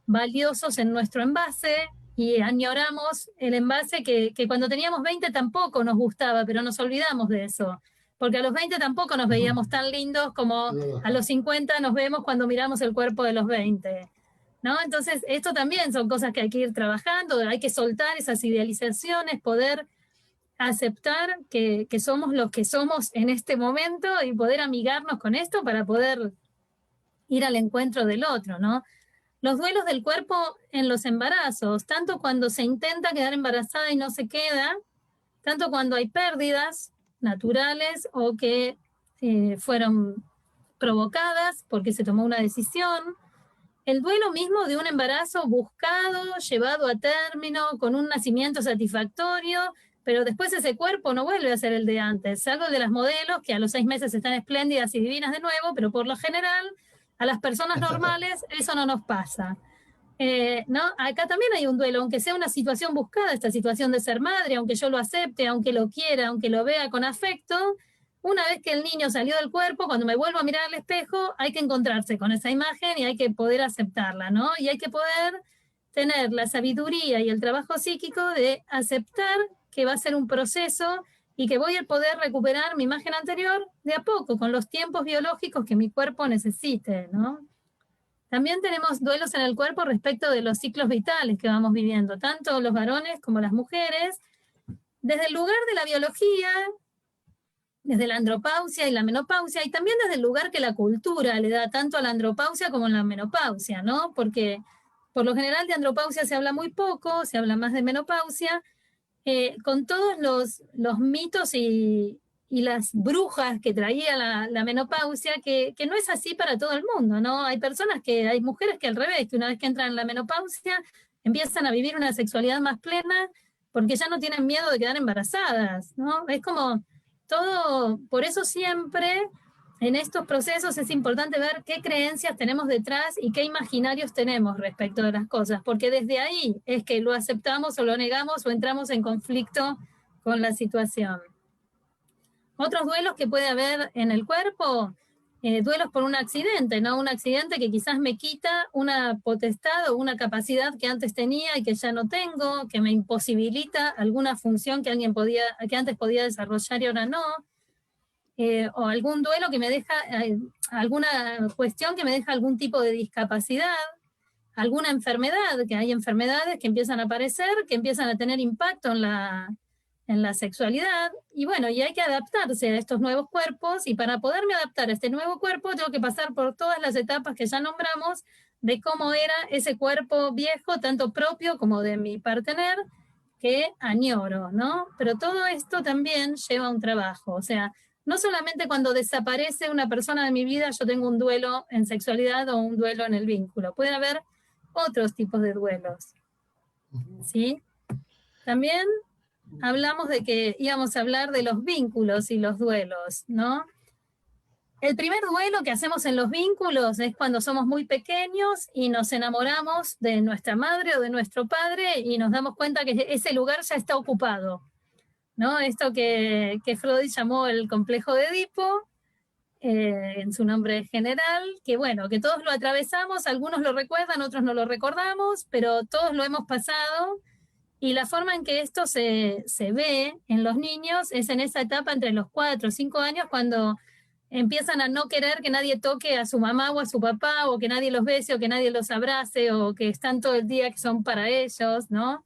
valiosos en nuestro envase, y añoramos el envase que cuando teníamos 20 tampoco nos gustaba, pero nos olvidamos de eso, porque a los 20 tampoco nos veíamos tan lindos como a los 50 nos vemos cuando miramos el cuerpo de los 20, ¿no? Entonces, esto también son cosas que hay que ir trabajando, hay que soltar esas idealizaciones, poder aceptar que somos los que somos en este momento y poder amigarnos con esto para poder ir al encuentro del otro, ¿no? Los duelos del cuerpo en los embarazos, tanto cuando se intenta quedar embarazada y no se queda, tanto cuando hay pérdidas naturales o que fueron provocadas porque se tomó una decisión. El duelo mismo de un embarazo buscado, llevado a término, con un nacimiento satisfactorio, pero después ese cuerpo no vuelve a ser el de antes, salvo el de las modelos, que a los 6 meses están espléndidas y divinas de nuevo, pero por lo general a las personas normales eso no nos pasa. ¿No? Acá también hay un duelo, aunque sea una situación buscada, esta situación de ser madre, aunque yo lo acepte, aunque lo quiera, aunque lo vea con afecto, una vez que el niño salió del cuerpo, cuando me vuelvo a mirar al espejo, hay que encontrarse con esa imagen y hay que poder aceptarla, ¿no? Y hay que poder tener la sabiduría y el trabajo psíquico de aceptar que va a ser un proceso y que voy a poder recuperar mi imagen anterior de a poco, con los tiempos biológicos que mi cuerpo necesite, ¿no? También tenemos duelos en el cuerpo respecto de los ciclos vitales que vamos viviendo, tanto los varones como las mujeres, desde el lugar de la biología, desde la andropausia y la menopausia, y también desde el lugar que la cultura le da tanto a la andropausia como a la menopausia, ¿no? Porque por lo general de andropausia se habla muy poco, se habla más de menopausia. con todos los mitos y las brujas que traía la menopausia, que no es así para todo el mundo, ¿no? Hay mujeres que al revés, que una vez que entran en la menopausia, empiezan a vivir una sexualidad más plena porque ya no tienen miedo de quedar embarazadas, ¿no? Es como todo, por eso siempre en estos procesos es importante ver qué creencias tenemos detrás y qué imaginarios tenemos respecto de las cosas, porque desde ahí es que lo aceptamos o lo negamos o entramos en conflicto con la situación. Otros duelos que puede haber en el cuerpo, duelos por un accidente, ¿no? Un accidente que quizás me quita una potestad o una capacidad que antes tenía y que ya no tengo, que me imposibilita alguna función que antes podía desarrollar y ahora no. O algún duelo que me deja, alguna cuestión que me deja algún tipo de discapacidad, alguna enfermedad, que hay enfermedades que empiezan a aparecer, que empiezan a tener impacto en la sexualidad, y bueno, y hay que adaptarse a estos nuevos cuerpos, y para poderme adaptar a este nuevo cuerpo tengo que pasar por todas las etapas que ya nombramos de cómo era ese cuerpo viejo, tanto propio como de mi partener, que añoro, ¿no? Pero todo esto también lleva un trabajo, o sea, no solamente cuando desaparece una persona de mi vida yo tengo un duelo en sexualidad o un duelo en el vínculo, puede haber otros tipos de duelos, ¿sí? También hablamos de que íbamos a hablar de los vínculos y los duelos, ¿no? El primer duelo que hacemos en los vínculos es cuando somos muy pequeños y nos enamoramos de nuestra madre o de nuestro padre y nos damos cuenta que ese lugar ya está ocupado, ¿no? Esto que Freud llamó el complejo de Edipo, en su nombre general, que bueno, que todos lo atravesamos, algunos lo recuerdan, otros no lo recordamos, pero todos lo hemos pasado. Y la forma en que esto se ve en los niños es en esa etapa entre los 4 o 5 años, cuando empiezan a no querer que nadie toque a su mamá o a su papá, o que nadie los bese, o que nadie los abrace, o que están todo el día que son para ellos, ¿no?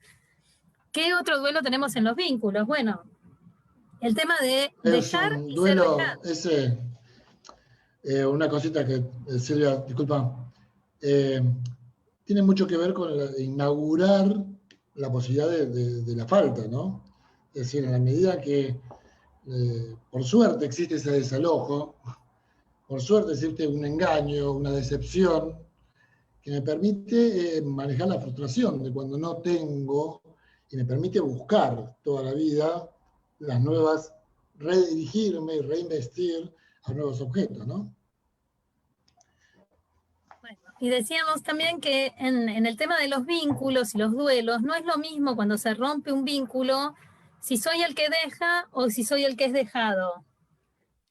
¿Qué otro duelo tenemos en los vínculos? Bueno, el tema de dejar un y duelo, ser dejado. Una cosita que, Silvia, disculpa, tiene mucho que ver con inaugurar la posibilidad de la falta, ¿no? Es decir, en la medida que, por suerte, existe ese desalojo, por suerte existe un engaño, una decepción, que me permite manejar la frustración de cuando no tengo, y me permite buscar toda la vida las nuevas, redirigirme y reinvestir a nuevos objetos, ¿no? Y decíamos también que en el tema de los vínculos y los duelos, no es lo mismo cuando se rompe un vínculo si soy el que deja o si soy el que es dejado,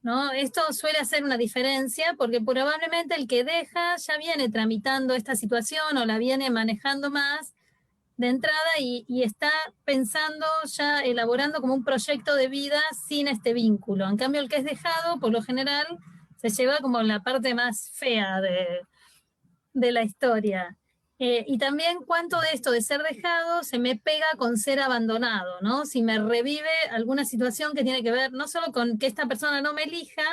¿no? Esto suele hacer una diferencia porque probablemente el que deja ya viene tramitando esta situación o la viene manejando más de entrada y está pensando, ya elaborando como un proyecto de vida sin este vínculo. En cambio, el que es dejado, por lo general, se lleva como la parte más fea de la historia. Y también cuánto de esto de ser dejado se me pega con ser abandonado, ¿no? Si me revive alguna situación que tiene que ver no solo con que esta persona no me elija,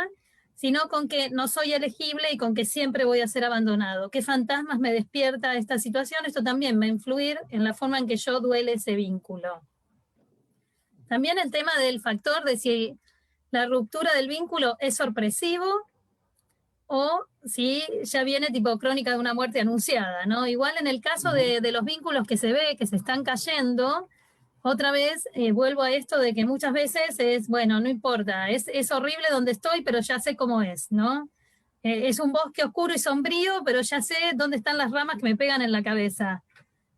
sino con que no soy elegible y con que siempre voy a ser abandonado. ¿Qué fantasmas me despierta esta situación? Esto también va a influir en la forma en que yo duele ese vínculo. También el tema del factor de si la ruptura del vínculo es sorpresivo o si ya viene tipo crónica de una muerte anunciada, ¿no? Igual en el caso de los vínculos que se ve, que se están cayendo, otra vez vuelvo a esto de que muchas veces es, bueno, no importa, es horrible donde estoy, pero ya sé cómo es, ¿no? Es un bosque oscuro y sombrío, pero ya sé dónde están las ramas que me pegan en la cabeza.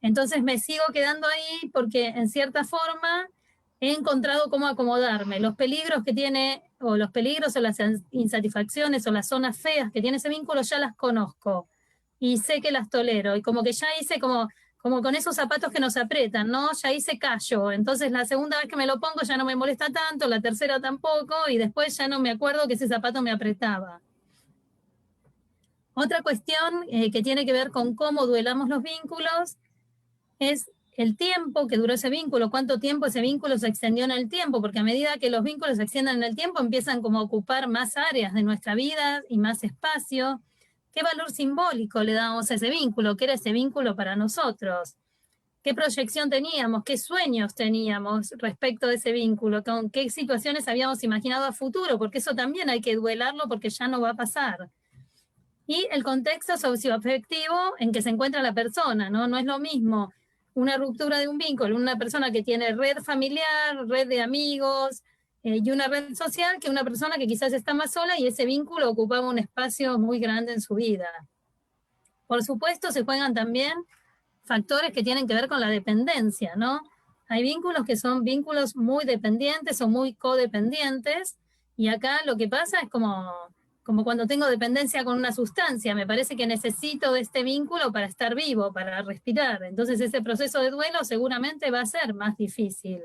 Entonces me sigo quedando ahí porque en cierta forma he encontrado cómo acomodarme. Los peligros que tiene, o los peligros o las insatisfacciones o las zonas feas que tiene ese vínculo, ya las conozco y sé que las tolero. Y como que ya hice como con esos zapatos que nos aprietan, ¿no? Ya hice callo. Entonces la segunda vez que me lo pongo ya no me molesta tanto, la tercera tampoco, y después ya no me acuerdo que ese zapato me apretaba. Otra cuestión que tiene que ver con cómo duelamos los vínculos es el tiempo que duró ese vínculo, cuánto tiempo ese vínculo se extendió en el tiempo, porque a medida que los vínculos se extienden en el tiempo empiezan como a ocupar más áreas de nuestra vida y más espacio. ¿Qué valor simbólico le damos a ese vínculo? ¿Qué era ese vínculo para nosotros? qué proyección teníamos, qué sueños teníamos respecto de ese vínculo, con qué situaciones habíamos imaginado a futuro, porque eso también hay que duelarlo porque ya no va a pasar. Y el contexto socioafectivo en que se encuentra la persona, ¿no? No es lo mismo una ruptura de un vínculo, una persona que tiene red familiar, red de amigos y una red social, que una persona que quizás está más sola y ese vínculo ocupaba un espacio muy grande en su vida. Por supuesto, se juegan también factores que tienen que ver con la dependencia, ¿no? Hay vínculos que son vínculos muy dependientes o muy codependientes, y acá lo que pasa es como cuando tengo dependencia con una sustancia, me parece que necesito de este vínculo para estar vivo, para respirar. Entonces ese proceso de duelo seguramente va a ser más difícil.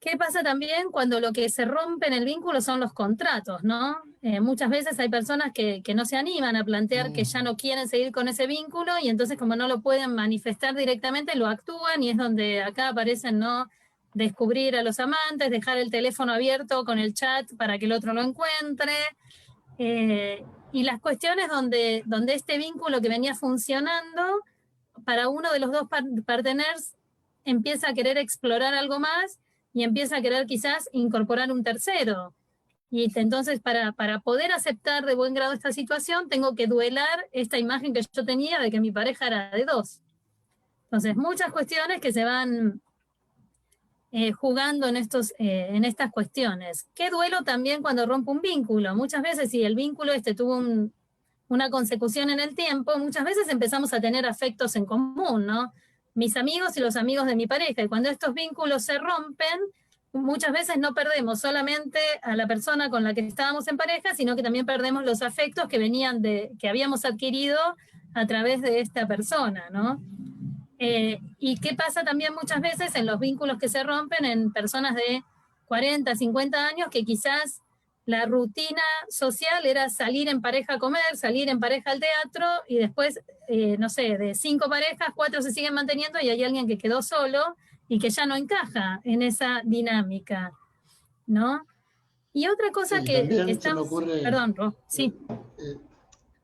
¿Qué pasa también cuando lo que se rompe en el vínculo son los contratos, ¿no? Muchas veces hay personas que no se animan a plantear que ya no quieren seguir con ese vínculo y entonces como no lo pueden manifestar directamente, lo actúan y es donde acá aparecen, ¿no? Descubrir a los amantes, dejar el teléfono abierto con el chat para que el otro lo encuentre. Y las cuestiones donde este vínculo que venía funcionando, para uno de los dos parteners empieza a querer explorar algo más y empieza a querer quizás incorporar un tercero. Y entonces para poder aceptar de buen grado esta situación, tengo que duelar esta imagen que yo tenía de que mi pareja era de dos. Entonces, muchas cuestiones que se van jugando en estas cuestiones. ¿Qué duelo también cuando rompe un vínculo? Muchas veces, si el vínculo tuvo una consecución en el tiempo, muchas veces empezamos a tener afectos en común, ¿no? Mis amigos y los amigos de mi pareja, y cuando estos vínculos se rompen, muchas veces no perdemos solamente a la persona con la que estábamos en pareja, sino que también perdemos los afectos que habíamos adquirido a través de esta persona, ¿no? ¿Y qué pasa también muchas veces en los vínculos que se rompen en personas de 40, 50 años, que quizás la rutina social era salir en pareja a comer, salir en pareja al teatro, y después, no sé, de 5 parejas, 4 se siguen manteniendo y hay alguien que quedó solo y que ya no encaja en esa dinámica, ¿no? Y otra cosa Sí, que también estamos... se me ocurre, Perdón, Ro, sí.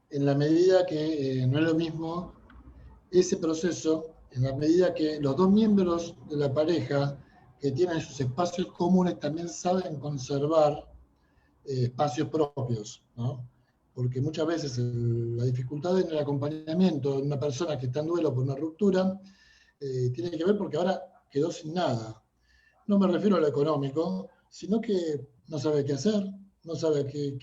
En la medida que no es lo mismo ese proceso, en la medida que los dos miembros de la pareja que tienen sus espacios comunes también saben conservar espacios propios, ¿no? Porque muchas veces la dificultad en el acompañamiento de una persona que está en duelo por una ruptura tiene que ver porque ahora quedó sin nada. No me refiero a lo económico, sino que no sabe qué hacer, no sabe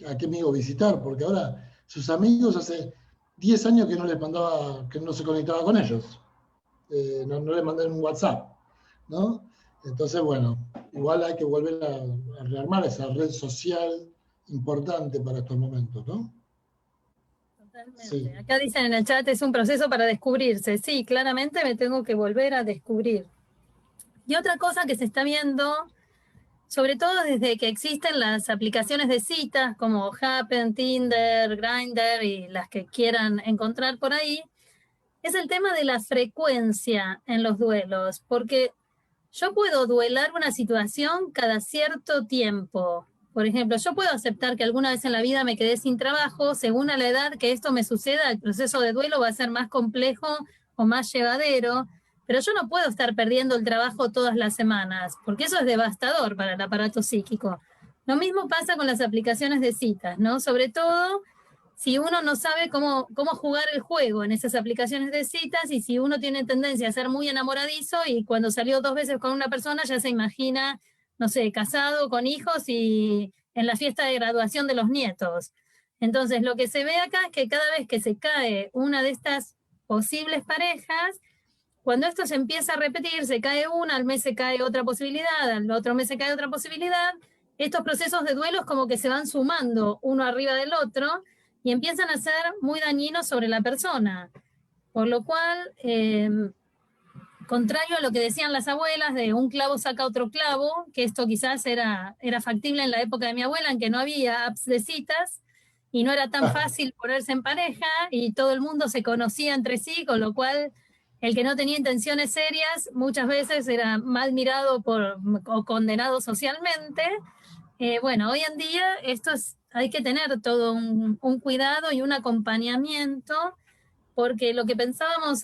a qué amigo visitar, porque ahora sus amigos hace 10 años que no les mandaba, que no se conectaba con ellos. No le mandan un WhatsApp, ¿no? Entonces, bueno, igual hay que volver a rearmar esa red social importante para estos momentos, ¿no? Totalmente. Sí. Acá dicen en el chat, es un proceso para descubrirse. Sí, claramente me tengo que volver a descubrir. Y otra cosa que se está viendo, sobre todo desde que existen las aplicaciones de citas como Happen, Tinder, Grindr y las que quieran encontrar por ahí, es el tema de la frecuencia en los duelos, porque yo puedo duelar una situación cada cierto tiempo. Por ejemplo, yo puedo aceptar que alguna vez en la vida me quedé sin trabajo, según a la edad que esto me suceda, el proceso de duelo va a ser más complejo o más llevadero, pero yo no puedo estar perdiendo el trabajo todas las semanas, porque eso es devastador para el aparato psíquico. Lo mismo pasa con las aplicaciones de citas, ¿no? Sobre todo si uno no sabe cómo jugar el juego en esas aplicaciones de citas y si uno tiene tendencia a ser muy enamoradizo y cuando salió 2 veces con una persona ya se imagina, no sé, casado, con hijos y en la fiesta de graduación de los nietos. Entonces, lo que se ve acá es que cada vez que se cae una de estas posibles parejas, cuando esto se empieza a repetir, se cae una, al mes se cae otra posibilidad, al otro mes se cae otra posibilidad, estos procesos de duelos como que se van sumando uno arriba del otro y empiezan a ser muy dañinos sobre la persona. Por lo cual, contrario a lo que decían las abuelas de un clavo saca otro clavo, que esto quizás era factible en la época de mi abuela, en que no había apps de citas y no era tan fácil ponerse en pareja y todo el mundo se conocía entre sí, con lo cual el que no tenía intenciones serias muchas veces era mal mirado o condenado socialmente. Bueno, hoy en día hay que tener todo un cuidado y un acompañamiento porque lo que pensábamos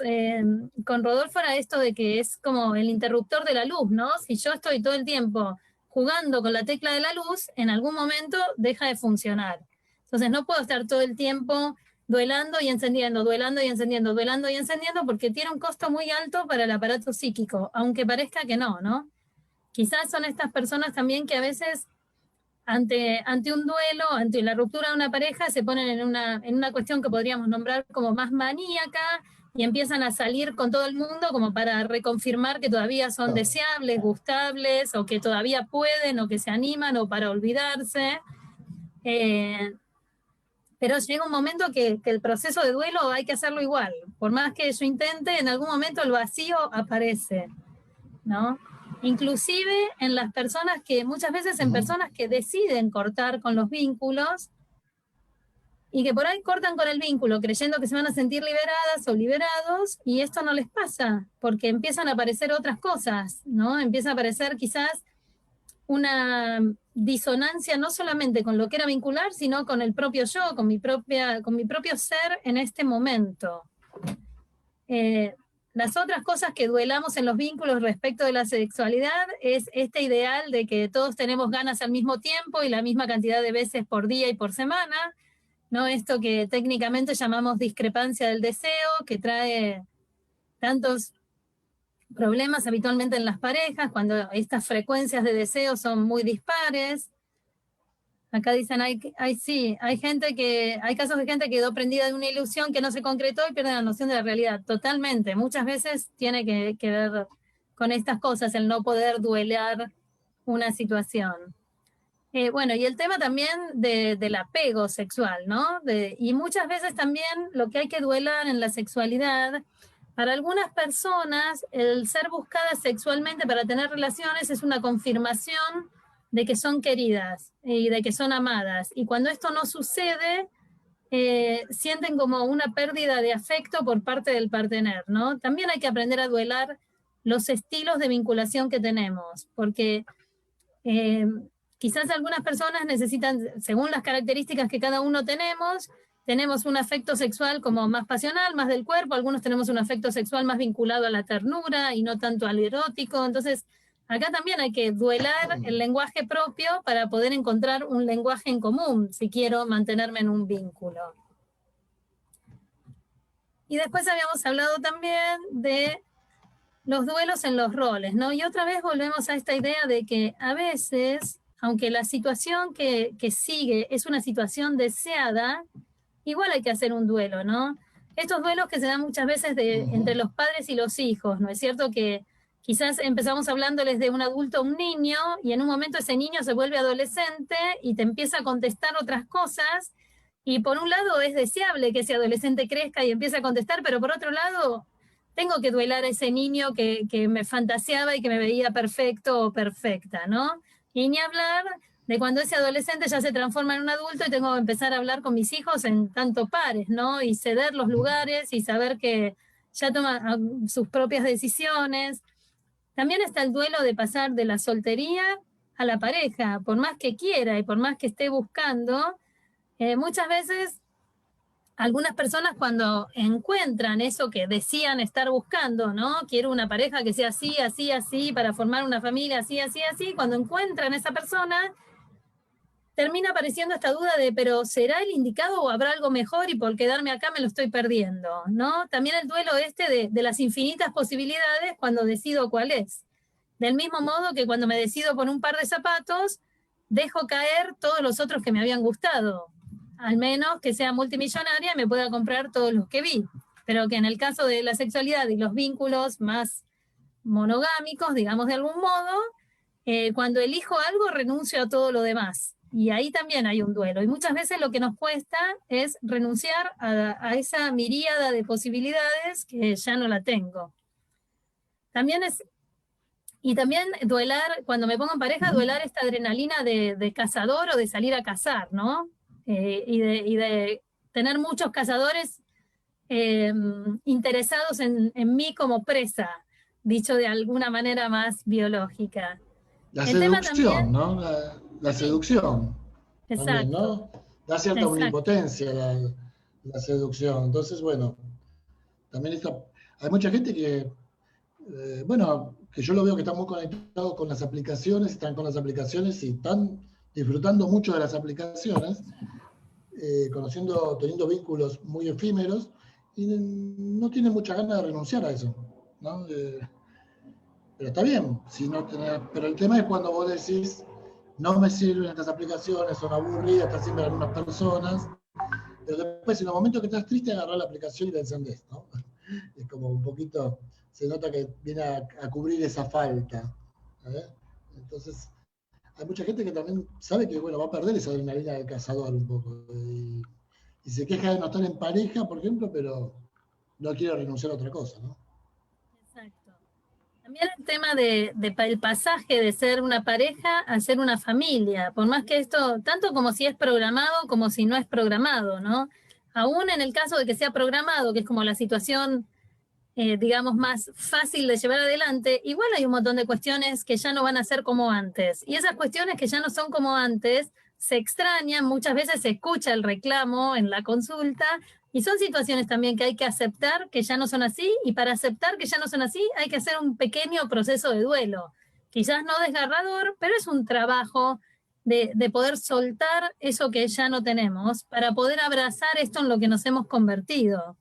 con Rodolfo era esto de que es como el interruptor de la luz, ¿no? Si yo estoy todo el tiempo jugando con la tecla de la luz, en algún momento deja de funcionar. Entonces no puedo estar todo el tiempo duelando y encendiendo, duelando y encendiendo, duelando y encendiendo, porque tiene un costo muy alto para el aparato psíquico, aunque parezca que no, ¿no? Quizás son estas personas también que a veces ante un duelo, ante la ruptura de una pareja, se ponen en una cuestión que podríamos nombrar como más maníaca y empiezan a salir con todo el mundo como para reconfirmar que todavía son deseables, gustables, o que todavía pueden, o que se animan, o para olvidarse. Pero llega un momento que el proceso de duelo hay que hacerlo igual. Por más que yo intente, en algún momento el vacío aparece, ¿no? Inclusive en las personas muchas veces en personas que deciden cortar con los vínculos y que por ahí cortan con el vínculo creyendo que se van a sentir liberadas o liberados, y esto no les pasa, porque empiezan a aparecer otras cosas, ¿no? Empieza a aparecer quizás una disonancia no solamente con lo que era vincular, sino con el propio yo, con mi propio ser en este momento. Las otras cosas que duelamos en los vínculos respecto de la sexualidad es este ideal de que todos tenemos ganas al mismo tiempo y la misma cantidad de veces por día y por semana, ¿no? Esto que técnicamente llamamos discrepancia del deseo, que trae tantos problemas habitualmente en las parejas, cuando estas frecuencias de deseo son muy dispares. Acá dicen, hay casos de gente que quedó prendida de una ilusión que no se concretó y pierde la noción de la realidad. Totalmente. Muchas veces tiene que ver con estas cosas, el no poder duelar una situación. Bueno, y el tema también del apego sexual, ¿no? Y muchas veces también lo que hay que duelar en la sexualidad, para algunas personas, el ser buscadas sexualmente para tener relaciones es una confirmación de que son queridas y de que son amadas. Y cuando esto no sucede, sienten como una pérdida de afecto por parte del partener, ¿no? También hay que aprender a duelar los estilos de vinculación que tenemos, porque quizás algunas personas necesitan, según las características que cada uno tenemos un afecto sexual como más pasional, más del cuerpo, algunos tenemos un afecto sexual más vinculado a la ternura y no tanto al erótico. Entonces, acá también hay que duelar el lenguaje propio para poder encontrar un lenguaje en común, si quiero mantenerme en un vínculo. Y después habíamos hablado también de los duelos en los roles, ¿no? Y otra vez volvemos a esta idea de que a veces, aunque la situación que sigue es una situación deseada, igual hay que hacer un duelo, ¿no? Estos duelos que se dan muchas veces entre los padres y los hijos, ¿no es cierto? Que quizás empezamos hablándoles de un adulto a un niño, y en un momento ese niño se vuelve adolescente y te empieza a contestar otras cosas, y por un lado es deseable que ese adolescente crezca y empiece a contestar, pero por otro lado tengo que duelar a ese niño que me fantaseaba y que me veía perfecto o perfecta, ¿no? Y ni hablar de cuando ese adolescente ya se transforma en un adulto y tengo que empezar a hablar con mis hijos en tanto pares, ¿no? Y ceder los lugares y saber que ya toma sus propias decisiones. También está el duelo de pasar de la soltería a la pareja, por más que quiera y por más que esté buscando. Muchas veces algunas personas, cuando encuentran eso que decían estar buscando, ¿no? Quiero una pareja que sea así, así, así, para formar una familia así, así, así. Cuando encuentran esa persona, termina apareciendo esta duda de, pero ¿será el indicado o habrá algo mejor y por quedarme acá me lo estoy perdiendo, ¿no? También el duelo de las infinitas posibilidades cuando decido cuál es. Del mismo modo que cuando me decido por un par de zapatos, dejo caer todos los otros que me habían gustado. Al menos que sea multimillonaria y me pueda comprar todos los que vi. Pero que en el caso de la sexualidad y los vínculos más monogámicos, digamos de algún modo, cuando elijo algo renuncio a todo lo demás. Y ahí también hay un duelo. Y muchas veces lo que nos cuesta es renunciar a esa miríada de posibilidades que ya no la tengo. También duelar, cuando me pongo en pareja, duelar esta adrenalina de cazador o de salir a cazar, ¿no? Y de tener muchos cazadores interesados en mí como presa, dicho de alguna manera más biológica. La seducción, ¿no? La seducción. Exacto. También, ¿no? Da cierta omnipotencia la seducción. Entonces, bueno, También hay mucha gente que, bueno, que yo lo veo que están muy conectados con las aplicaciones, están con las aplicaciones y están disfrutando mucho de las aplicaciones, teniendo vínculos muy efímeros, y no tienen mucha ganas de renunciar a eso, ¿no? Pero está bien, pero el tema es cuando vos decís, no me sirven estas aplicaciones, son aburridas, están siempre algunas personas, pero después en los momentos que estás triste agarrás la aplicación y la encendés, ¿no? Es como un poquito, se nota que viene a cubrir esa falta. Entonces, hay mucha gente que también sabe que, bueno, va a perder esa adrenalina del cazador un poco. Y se queja de no estar en pareja, por ejemplo, pero no quiere renunciar a otra cosa, ¿no? Exacto. También el tema el pasaje de ser una pareja a ser una familia, por más que esto, tanto como si es programado como si no es programado, ¿no? Aún en el caso de que sea programado, que es como la situación, digamos, más fácil de llevar adelante, igual hay un montón de cuestiones que ya no van a ser como antes. Y esas cuestiones que ya no son como antes, se extrañan, muchas veces se escucha el reclamo en la consulta, y son situaciones también que hay que aceptar que ya no son así, y para aceptar que ya no son así hay que hacer un pequeño proceso de duelo. Quizás no desgarrador, pero es un trabajo de poder soltar eso que ya no tenemos para poder abrazar esto en lo que nos hemos convertido.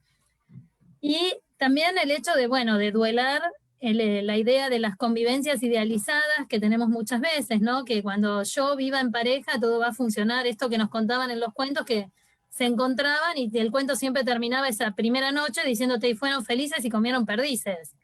Y también el hecho de, bueno, de duelar la idea de las convivencias idealizadas que tenemos muchas veces, ¿no? Que cuando yo viva en pareja todo va a funcionar, esto que nos contaban en los cuentos, que se encontraban y el cuento siempre terminaba esa primera noche diciéndote y fueron felices y comieron perdices.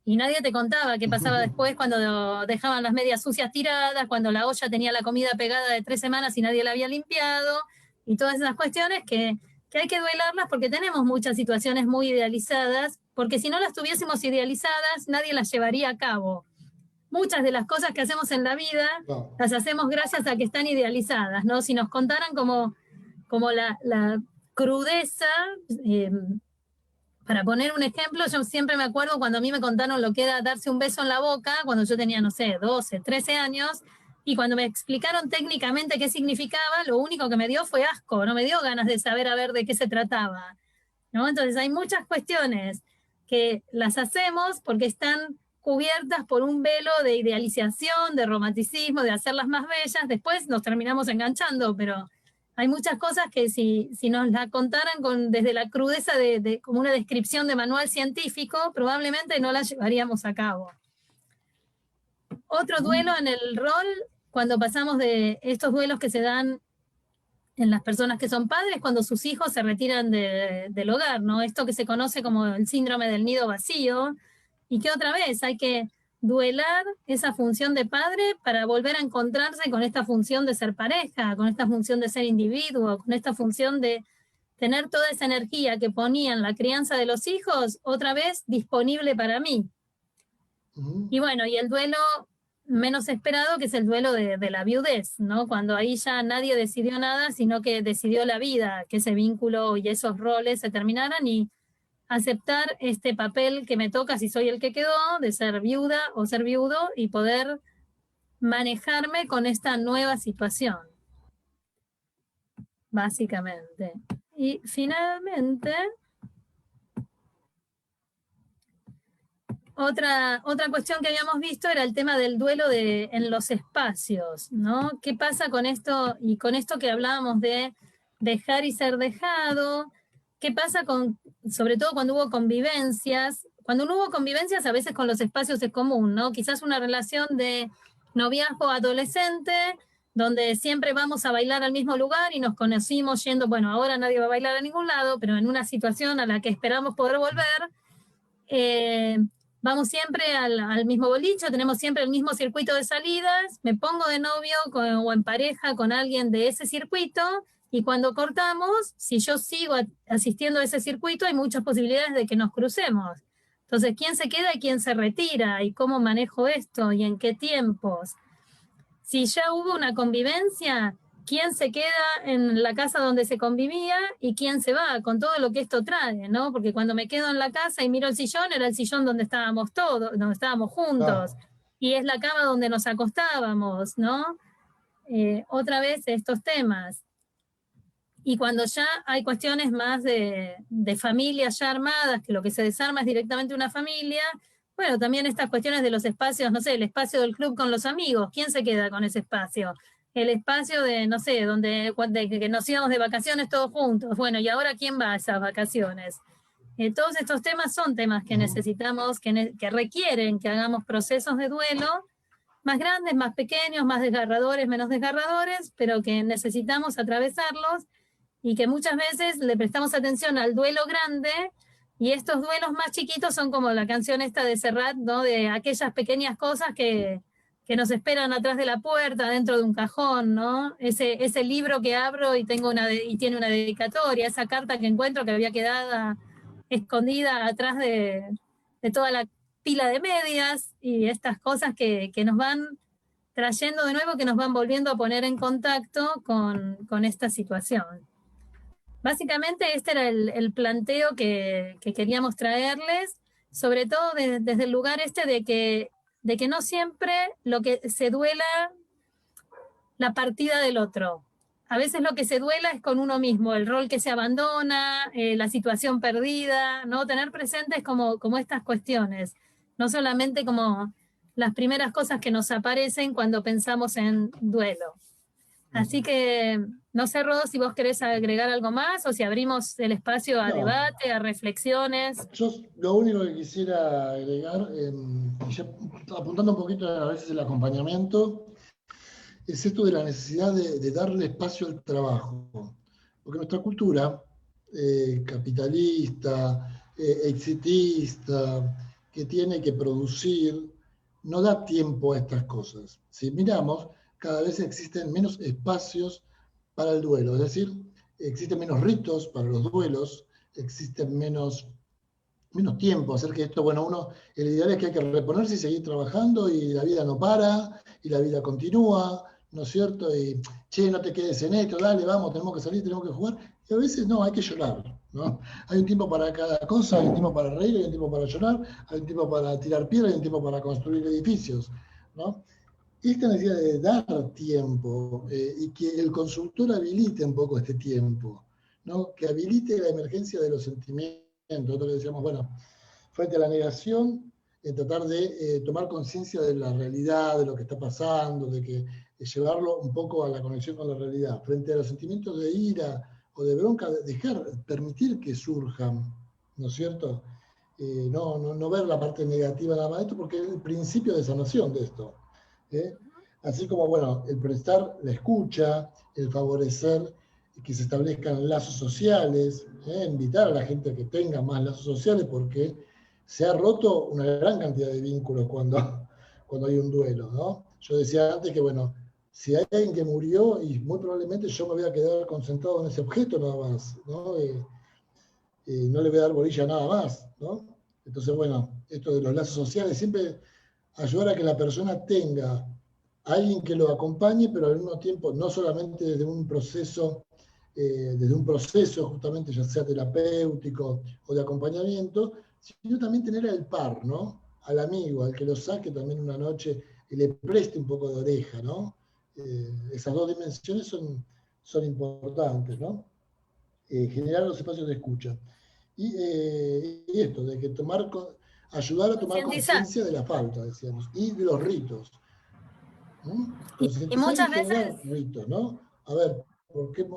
Y nadie te contaba qué pasaba después cuando dejaban las medias sucias tiradas, cuando la olla tenía la comida pegada de 3 semanas y nadie la había limpiado, y todas esas cuestiones que hay que duelarlas porque tenemos muchas situaciones muy idealizadas, porque si no las tuviésemos idealizadas, nadie las llevaría a cabo. Muchas de las cosas que hacemos en la vida las hacemos gracias a que están idealizadas, ¿no? Si nos contaran como la crudeza, para poner un ejemplo, yo siempre me acuerdo cuando a mí me contaron lo que era darse un beso en la boca, cuando yo tenía, no sé, 12, 13 años, y cuando me explicaron técnicamente qué significaba, lo único que me dio fue asco, no me dio ganas de saber a ver de qué se trataba, ¿no? Entonces hay muchas cuestiones que las hacemos porque están cubiertas por un velo de idealización, de romanticismo, de hacerlas más bellas, después nos terminamos enganchando, pero hay muchas cosas que si nos la contaran desde la crudeza como una descripción de manual científico, probablemente no la llevaríamos a cabo. Otro duelo en el rol, cuando pasamos de estos duelos que se dan en las personas que son padres, cuando sus hijos se retiran del hogar, ¿no? Esto que se conoce como el síndrome del nido vacío, y que otra vez hay que duelar esa función de padre para volver a encontrarse con esta función de ser pareja, con esta función de ser individuo, con esta función de tener toda esa energía que ponía en la crianza de los hijos otra vez disponible para mí. Y bueno, y el duelo menos esperado, que es el duelo de la viudez, ¿no? Cuando ahí ya nadie decidió nada, sino que decidió la vida, que ese vínculo y esos roles se terminaran, y aceptar este papel que me toca si soy el que quedó, de ser viuda o ser viudo, y poder manejarme con esta nueva situación, básicamente. Y finalmente, otra cuestión que habíamos visto era el tema del duelo en los espacios, ¿no? ¿Qué pasa con esto? Y con esto que hablábamos de dejar y ser dejado, ¿qué pasa sobre todo cuando hubo convivencias? Cuando no hubo convivencias, a veces con los espacios es común, ¿no? Quizás una relación de noviazgo adolescente, donde siempre vamos a bailar al mismo lugar y nos conocimos yendo, bueno, ahora nadie va a bailar a ningún lado, pero en una situación a la que esperamos poder volver, vamos siempre al mismo boliche, tenemos siempre el mismo circuito de salidas, me pongo de novio o en pareja con alguien de ese circuito, y cuando cortamos, si yo sigo asistiendo a ese circuito, hay muchas posibilidades de que nos crucemos. Entonces, ¿quién se queda y quién se retira? ¿Y cómo manejo esto? ¿Y en qué tiempos? Si ya hubo una convivencia, ¿quién se queda en la casa donde se convivía y quién se va? Con todo lo que esto trae, ¿no? Porque cuando me quedo en la casa y miro el sillón, era el sillón donde estábamos todos, donde estábamos juntos. Y es la cama donde nos acostábamos, ¿no? Otra vez estos temas. Y cuando ya hay cuestiones más de familias ya armadas, que lo que se desarma es directamente una familia, bueno, también estas cuestiones de los espacios, no sé, el espacio del club con los amigos, ¿quién se queda con ese espacio? El espacio de, no sé, que nos íbamos de vacaciones todos juntos, bueno, ¿y ahora quién va a esas vacaciones? Todos estos temas son temas que necesitamos, que requieren que hagamos procesos de duelo, más grandes, más pequeños, más desgarradores, menos desgarradores, pero que necesitamos atravesarlos y que muchas veces le prestamos atención al duelo grande y estos duelos más chiquitos son como la canción esta de Serrat, ¿no? De aquellas pequeñas cosas que nos esperan atrás de la puerta, dentro de un cajón, ¿no? Ese libro que abro y tiene una dedicatoria, esa carta que encuentro que había quedado escondida atrás de toda la pila de medias y estas cosas que nos van trayendo de nuevo, que nos van volviendo a poner en contacto con esta situación. Básicamente este era el planteo que queríamos traerles, sobre todo desde el lugar de que no siempre lo que se duela la partida del otro. A veces lo que se duela es con uno mismo, el rol que se abandona, la situación perdida, ¿no? Tener presentes como estas cuestiones, no solamente como las primeras cosas que nos aparecen cuando pensamos en duelo. Así que, no sé, Rodo, si vos querés agregar algo más o si abrimos el espacio a debate, a reflexiones. Yo lo único que quisiera agregar, y ya apuntando un poquito a veces el acompañamiento, es esto de la necesidad de darle espacio al trabajo. Porque nuestra cultura capitalista, exitista, que tiene que producir, no da tiempo a estas cosas. Si miramos, cada vez existen menos espacios para el duelo, es decir, existen menos ritos para los duelos, existen menos tiempo, hacer que esto, bueno, el ideal es que hay que reponerse y seguir trabajando y la vida no para, y la vida continúa, ¿no es cierto? Y, che, no te quedes en esto, dale, vamos, tenemos que salir, tenemos que jugar, y a veces no, hay que llorar, ¿no? Hay un tiempo para cada cosa, hay un tiempo para reír, hay un tiempo para llorar, hay un tiempo para tirar piedra, hay un tiempo para construir edificios, ¿no? Esta necesidad de dar tiempo y que el consultor habilite un poco este tiempo, ¿no? Que habilite la emergencia de los sentimientos. Nosotros le decíamos, bueno, frente a la negación, tratar de tomar conciencia de la realidad, de lo que está pasando, de llevarlo un poco a la conexión con la realidad. Frente a los sentimientos de ira o de bronca, permitir que surjan, ¿no es cierto? No ver la parte negativa nada más de esto, porque es el principio de sanación de esto. Así como, bueno, el prestar la escucha, el favorecer que se establezcan lazos sociales, invitar a la gente a que tenga más lazos sociales, porque se ha roto una gran cantidad de vínculos cuando hay un duelo, ¿no? Yo decía antes que, bueno, si hay alguien que murió, y muy probablemente yo me voy a quedar concentrado en ese objeto nada más, ¿no? No le voy a dar bolilla a nada más, ¿no? Entonces, bueno, esto de los lazos sociales, siempre ayudar a que la persona tenga a alguien que lo acompañe, pero al mismo tiempo, no solamente desde un proceso justamente ya sea terapéutico o de acompañamiento, sino también tener al par, ¿no? Al amigo, al que lo saque también una noche y le preste un poco de oreja, ¿no? Esas dos dimensiones son importantes, ¿no? Generar los espacios de escucha. Y esto, de que ayudar a tomar conciencia de la falta, decíamos, y de los ritos. Y muchas veces ritos, ¿no? A ver,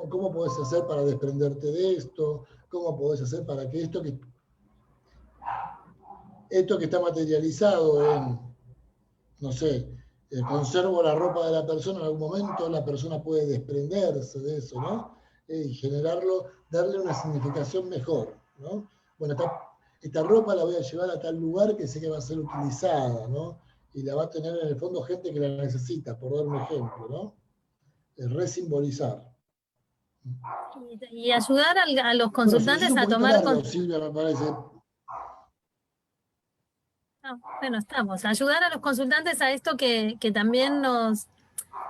¿cómo podés hacer para desprenderte de esto? ¿Cómo podés hacer para que esto que está materializado en, no sé, conservo la ropa de la persona, en algún momento la persona puede desprenderse de eso, ¿no? Y darle una significación mejor, ¿no? Bueno, esta ropa la voy a llevar a tal lugar que sé que va a ser utilizada, ¿no? Y la va a tener en el fondo gente que la necesita, por dar un ejemplo, ¿no? Resimbolizar. Y ayudar a los consultantes a tomar... Silvia, me parece. Bueno, ayudar a los consultantes a esto que también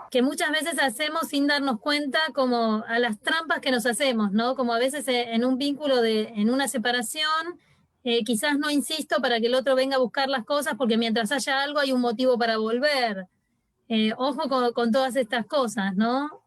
que muchas veces hacemos sin darnos cuenta, como a las trampas que nos hacemos, ¿no? Como a veces en un vínculo, en una separación, quizás no insisto para que el otro venga a buscar las cosas, porque mientras haya algo hay un motivo para volver. Ojo con todas estas cosas, ¿no?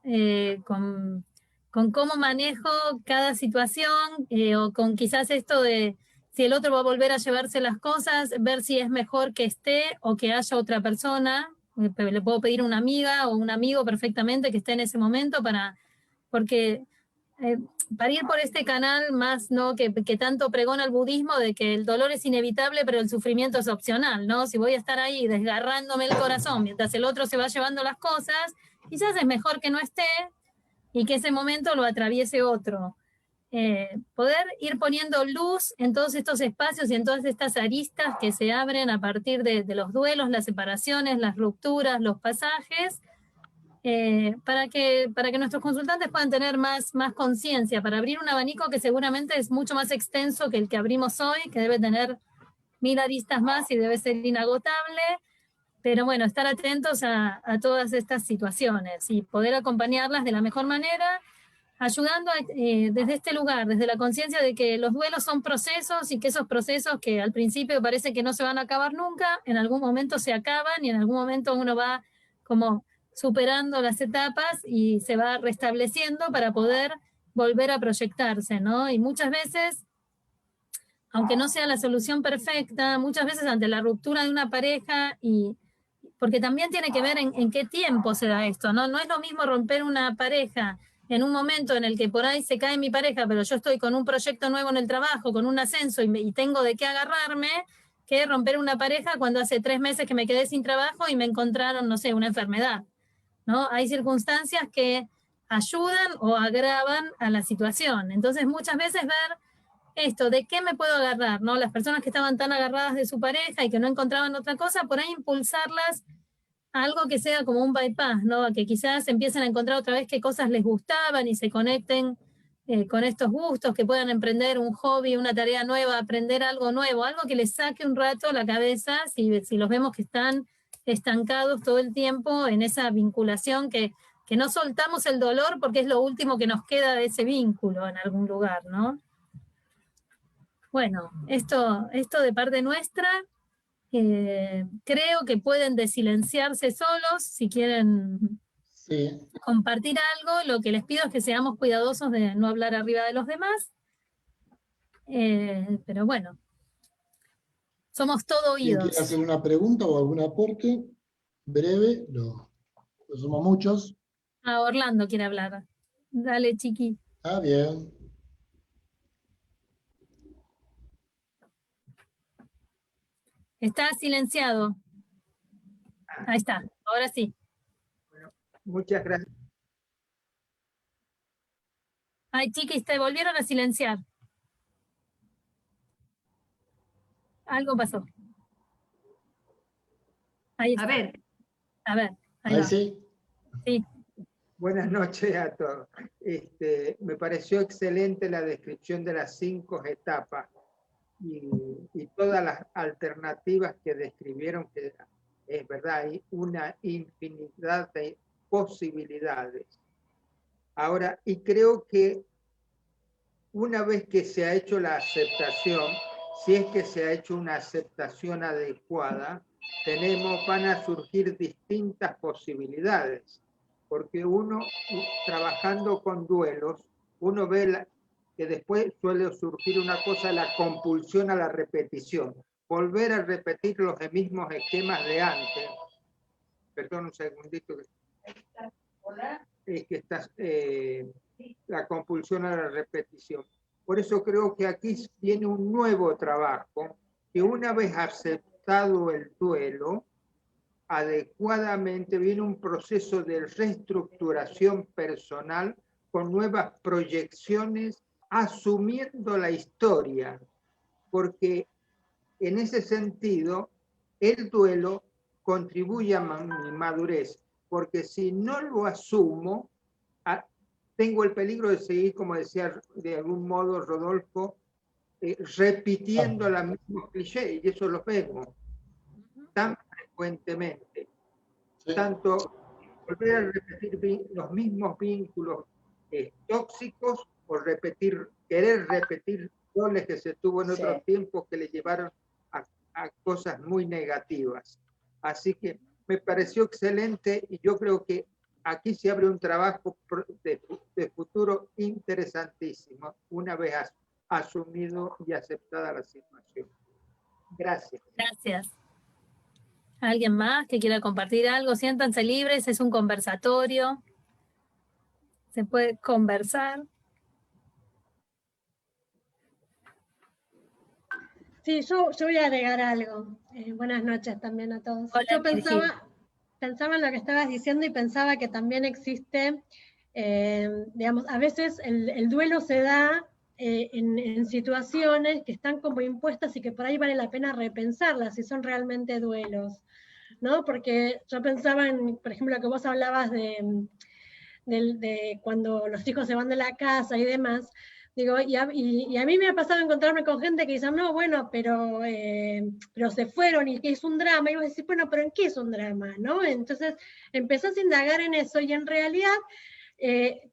con cómo manejo cada situación, o con quizás esto de si el otro va a volver a llevarse las cosas, ver si es mejor que esté o que haya otra persona. Le puedo pedir a una amiga o un amigo perfectamente que esté en ese momento porque para ir por este canal más, ¿no? que tanto pregona el budismo de que el dolor es inevitable, pero el sufrimiento es opcional, ¿no? Si voy a estar ahí desgarrándome el corazón mientras el otro se va llevando las cosas, quizás es mejor que no esté y que ese momento lo atraviese otro. Poder ir poniendo luz en todos estos espacios y en todas estas aristas que se abren a partir de los duelos, las separaciones, las rupturas, los pasajes, para que nuestros consultantes puedan tener más conciencia, para abrir un abanico que seguramente es mucho más extenso que el que abrimos hoy, que debe tener 1000 aristas más y debe ser inagotable, pero bueno, estar atentos a todas estas situaciones y poder acompañarlas de la mejor manera, ayudando desde este lugar, desde la conciencia de que los duelos son procesos y que esos procesos que al principio parece que no se van a acabar nunca, en algún momento se acaban y en algún momento uno va como superando las etapas y se va restableciendo para poder volver a proyectarse, ¿no? Y muchas veces, aunque no sea la solución perfecta, muchas veces ante la ruptura de una pareja, y porque también tiene que ver en qué tiempo se da esto, ¿no? No es lo mismo romper una pareja en un momento en el que por ahí se cae mi pareja, pero yo estoy con un proyecto nuevo en el trabajo, con un ascenso y tengo de qué agarrarme, que romper una pareja cuando hace 3 meses que me quedé sin trabajo y me encontraron, no sé, una enfermedad, ¿no? Hay circunstancias que ayudan o agravan a la situación. Entonces, muchas veces ver esto, ¿de qué me puedo agarrar? ¿No? Las personas que estaban tan agarradas de su pareja y que no encontraban otra cosa, por ahí impulsarlas a algo que sea como un bypass, ¿no? A que quizás empiecen a encontrar otra vez qué cosas les gustaban y se conecten con estos gustos, que puedan emprender un hobby, una tarea nueva, aprender algo nuevo, algo que les saque un rato la cabeza si los vemos que están estancados todo el tiempo en esa vinculación que no soltamos el dolor porque es lo último que nos queda de ese vínculo en algún lugar, ¿no? Bueno, esto de parte nuestra, creo que pueden desilenciarse solos si quieren compartir algo. Lo que les pido es que seamos cuidadosos de no hablar arriba de los demás, pero bueno, somos todo ¿Quién oídos. quiere hacer una pregunta o algún aporte breve? Somos muchos. Orlando quiere hablar. Dale, chiqui. Ah, bien. Está silenciado. Ahí está, ahora sí. Bueno, muchas gracias. Ay, chiquis, te volvieron a silenciar. Algo pasó. Ahí está. A ver. Ahí sí. Sí. Buenas noches a todos. Me pareció excelente la descripción de las 5 etapas y todas las alternativas que describieron, que es verdad, hay una infinidad de posibilidades. Ahora, y creo que una vez que se ha hecho la aceptación, si es que se ha hecho una aceptación adecuada, van a surgir distintas posibilidades, porque uno, trabajando con duelos, uno ve que después suele surgir una cosa, la compulsión a la repetición, volver a repetir los mismos esquemas de antes. Perdón un segundito. Hola. Es que estás, la compulsión a la repetición. Por eso creo que aquí viene un nuevo trabajo, que una vez aceptado el duelo, adecuadamente viene un proceso de reestructuración personal con nuevas proyecciones, asumiendo la historia, porque en ese sentido el duelo contribuye a mi madurez, porque si no lo asumo, tengo el peligro de seguir, como decía de algún modo Rodolfo, repitiendo la misma cliché, y eso lo vemos tan frecuentemente. Sí. Tanto volver a repetir los mismos vínculos tóxicos o querer repetir roles que se tuvo en otros tiempos que le llevaron a cosas muy negativas. Así que me pareció excelente y yo creo que aquí se abre un trabajo de futuro interesantísimo, una vez asumido y aceptada la situación. Gracias. Gracias. ¿Alguien más que quiera compartir algo? Siéntanse libres, es un conversatorio. Se puede conversar. Sí, yo voy a agregar algo. Buenas noches también a todos. Hola, Yo pensaba en lo que estabas diciendo y pensaba que también existe, digamos, a veces el duelo se da en situaciones que están como impuestas y que por ahí vale la pena repensarlas si son realmente duelos, ¿no? Porque yo pensaba en, por ejemplo, lo que vos hablabas de cuando los hijos se van de la casa y demás. Digo, y a mí me ha pasado encontrarme con gente que dice, no, bueno, pero se fueron y que es un drama. Y vos decís, bueno, pero ¿en qué es un drama? ¿No? Entonces empezás a indagar en eso y en realidad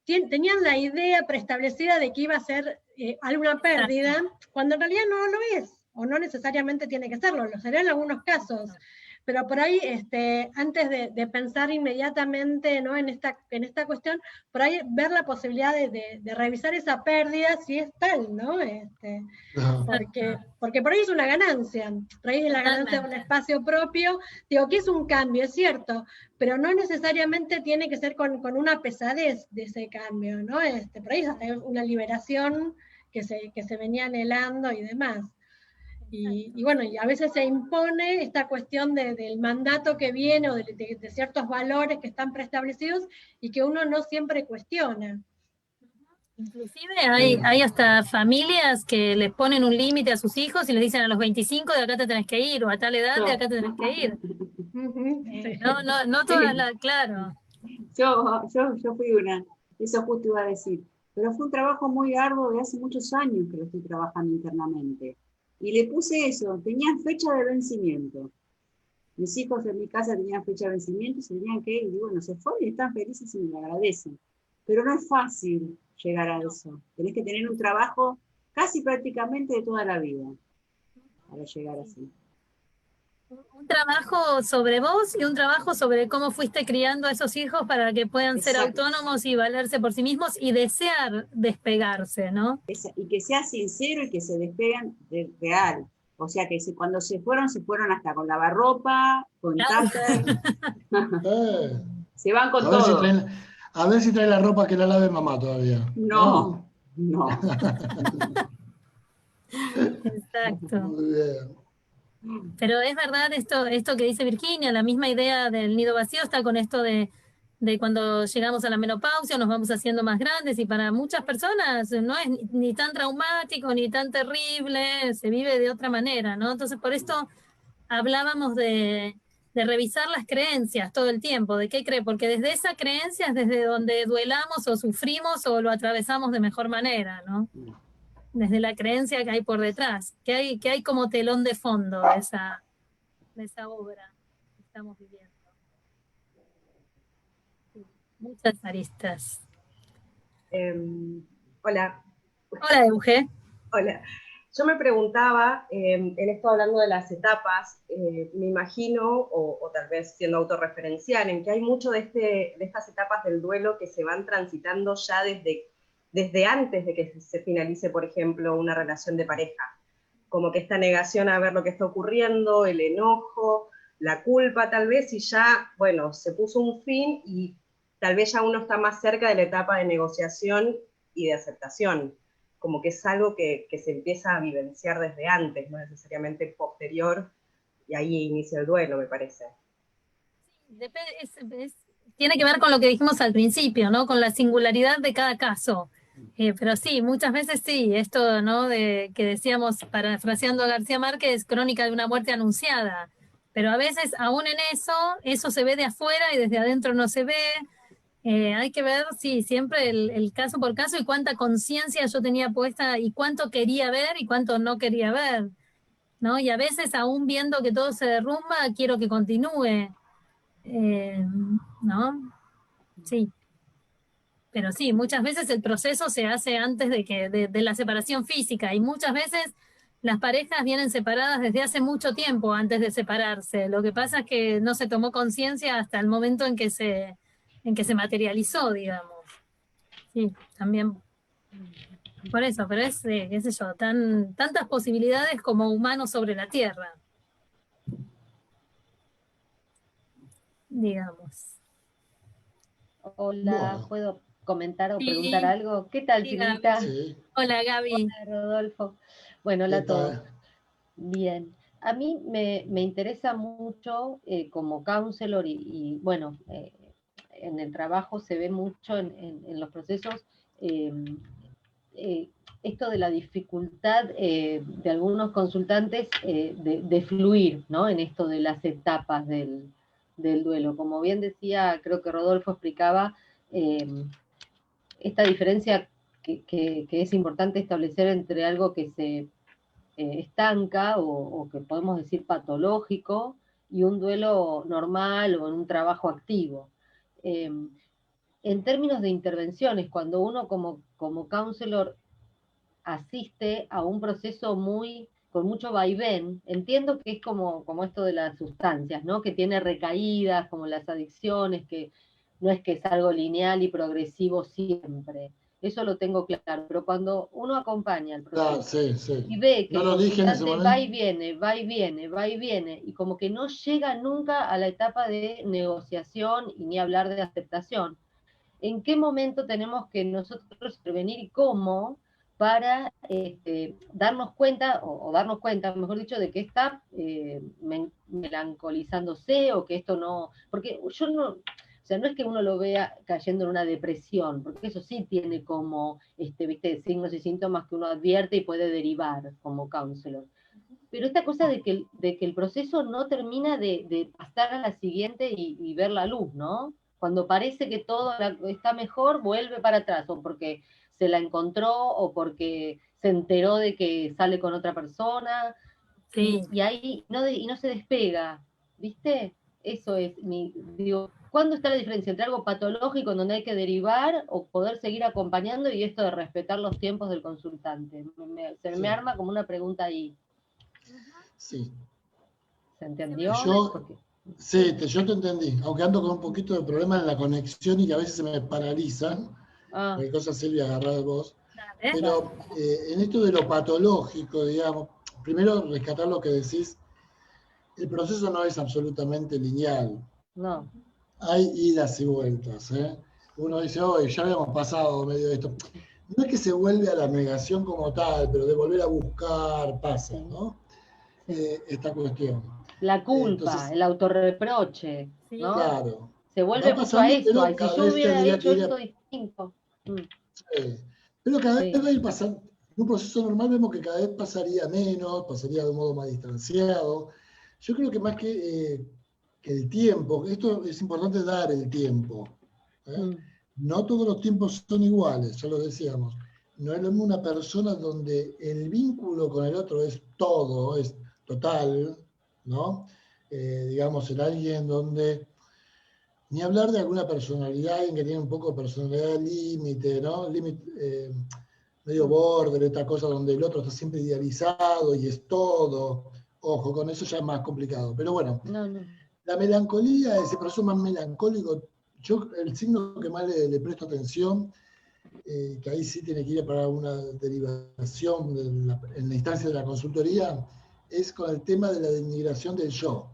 tenían la idea preestablecida de que iba a ser alguna pérdida, cuando en realidad no lo es, o no necesariamente tiene que serlo, lo será en algunos casos. Pero por ahí, antes de pensar inmediatamente, ¿no? en esta cuestión, por ahí ver la posibilidad de revisar esa pérdida si es tal, ¿no? Porque por ahí es una ganancia, por ahí es la ganancia de un espacio propio. Digo, que es un cambio, es cierto, pero no necesariamente tiene que ser con una pesadez de ese cambio, ¿no? Por ahí es una liberación que se venía anhelando y demás. Y bueno, y a veces se impone esta cuestión del mandato que viene o de ciertos valores que están preestablecidos y que uno no siempre cuestiona. Inclusive hay hasta familias que les ponen un límite a sus hijos y les dicen a los 25 de acá te tenés que ir, o a tal edad de acá te tenés que ir. Sí. No todas claro. Yo fui una, eso justo iba a decir, pero fue un trabajo muy arduo de hace muchos años que lo estoy trabajando internamente. Y le puse eso, tenían fecha de vencimiento. Mis hijos en mi casa tenían fecha de vencimiento, se tenían que ir, y bueno, se fueron y están felices y me agradecen. Pero no es fácil llegar a eso. Tenés que tener un trabajo casi prácticamente de toda la vida para llegar así. Un trabajo sobre vos y un trabajo sobre cómo fuiste criando a esos hijos para que puedan ser autónomos y valerse por sí mismos y desear despegarse, ¿no? Y que sea sincero y que se despeguen de real. O sea, que cuando se fueron hasta con lavarropa, con tupper. Se van con todo. A ver si trae la ropa que la lave mamá todavía. No. Exacto. Muy bien. Pero es verdad esto que dice Virginia, la misma idea del nido vacío está con esto de cuando llegamos a la menopausia nos vamos haciendo más grandes y para muchas personas no es ni tan traumático ni tan terrible, se vive de otra manera, ¿no? Entonces por esto hablábamos de revisar las creencias todo el tiempo, de qué cree, porque desde esa creencia es desde donde duelamos o sufrimos o lo atravesamos de mejor manera, ¿no? Desde la creencia que hay por detrás, que hay como telón de fondo de esa obra que estamos viviendo. Muchas aristas. Hola. Hola, Euge. Hola. Yo me preguntaba, en esto hablando de las etapas, me imagino, o tal vez siendo autorreferencial, en que hay mucho de estas etapas del duelo que se van transitando ya desde antes de que se finalice, por ejemplo, una relación de pareja. Como que esta negación a ver lo que está ocurriendo, el enojo, la culpa tal vez, y ya, bueno, se puso un fin y tal vez ya uno está más cerca de la etapa de negociación y de aceptación. Como que es algo que se empieza a vivenciar desde antes, no necesariamente posterior, y ahí inicia el duelo, me parece. Tiene que ver con lo que dijimos al principio, ¿no? Con la singularidad de cada caso. Pero sí, muchas veces sí, esto, ¿no? Que decíamos, parafraseando a García Márquez, crónica de una muerte anunciada. Pero a veces, aún en eso se ve de afuera y desde adentro no se ve. Hay que ver, sí, siempre el caso por caso y cuánta conciencia yo tenía puesta y cuánto quería ver y cuánto no quería ver, ¿no? Y a veces, aún viendo que todo se derrumba, quiero que continúe, ¿no? Sí. Pero sí, muchas veces el proceso se hace antes de la separación física y muchas veces las parejas vienen separadas desde hace mucho tiempo antes de separarse. Lo que pasa es que no se tomó conciencia hasta el momento en que se en que se materializó, digamos. Sí, también. Por eso, pero es, qué sé yo, tantas posibilidades como humanos sobre la Tierra, digamos. Hola, Bueno, ¿puedo comentar o preguntar Sí, algo? ¿Qué tal, sí, Silvita? Gaby. sí, Hola, Gaby. Hola, Rodolfo. Bueno, hola ¿qué a todos. tal? Bien. A mí me interesa mucho como counselor bueno, en el trabajo se ve mucho en los procesos eh, eh, esto de la dificultad de algunos consultantes de fluir, ¿no? En esto de las etapas del duelo. Como bien decía, creo que Rodolfo explicaba, eh, esta diferencia que es importante establecer entre algo que se estanca o que podemos decir patológico y un duelo normal o en un trabajo activo. Eh, en términos de intervenciones, cuando uno como counselor asiste a un proceso con mucho vaivén, entiendo que es como esto de las sustancias, ¿no? Que tiene recaídas, como las adicciones, que no es que es algo lineal y progresivo siempre. Eso lo tengo claro, pero cuando uno acompaña el Claro, proceso sí, sí. y ve que No el lo dije en ese consultante va y momento. viene, va y viene, va y viene, y como que no llega nunca a la etapa de negociación y ni hablar de aceptación, ¿en qué momento tenemos que nosotros intervenir y cómo para darnos cuenta, o darnos cuenta, mejor dicho, de que está melancolizándose o que esto no, porque yo no, o sea, no es que uno lo vea cayendo en una depresión, porque eso sí tiene como, viste, signos y síntomas que uno advierte y puede derivar como counselor. Pero esta cosa de que el proceso no termina de pasar a la siguiente y ver la luz, ¿no? Cuando parece que todo está mejor, vuelve para atrás, o porque se la encontró, o porque se enteró de que sale con otra persona, Sí. y ahí y no se despega, ¿viste? Eso es, digo, ¿cuándo está la diferencia entre algo patológico en donde hay que derivar o poder seguir acompañando y esto de respetar los tiempos del consultante? Se me Sí, arma como una pregunta ahí. sí. ¿Se entendió? Yo, Porque, sí, yo te entendí, aunque ando con un poquito de problema en la conexión y que a veces se me paralizan, cualquier cosa Silvia agarrá de vos, Dale. pero en esto de lo patológico, digamos, primero rescatar lo que decís, el proceso no es absolutamente lineal, no. hay idas y vueltas, ¿eh? Uno dice, hoy ya habíamos pasado medio de esto. No es que se vuelve a la negación como tal, pero de volver a buscar pasa, ¿no? Esta cuestión. La culpa, Entonces, el autorreproche, ¿no? claro, Se va vuelve mucho a pasando, eso. pero Ay, si cada yo vez te hubiera diría que hecho ir esto distinto. pero cada vez Sí. va a ir pasando. En un proceso normal vemos que cada vez pasaría menos, pasaría de un modo más distanciado. Yo creo que más que el tiempo, esto es importante dar el tiempo. No todos los tiempos son iguales, ya lo decíamos. No es lo mismo una persona donde el vínculo con el otro es todo, es total, ¿no? Digamos, en alguien donde, ni hablar de alguna personalidad, alguien que tiene un poco de personalidad límite, ¿no? Medio border, esta cosa donde el otro está siempre idealizado y es todo. Ojo, con eso ya es más complicado. Pero bueno, la melancolía, ese proceso más melancólico, yo el signo que más le presto atención, que ahí sí tiene que ir para una derivación en la instancia de la consultoría, es con el tema de la denigración del yo.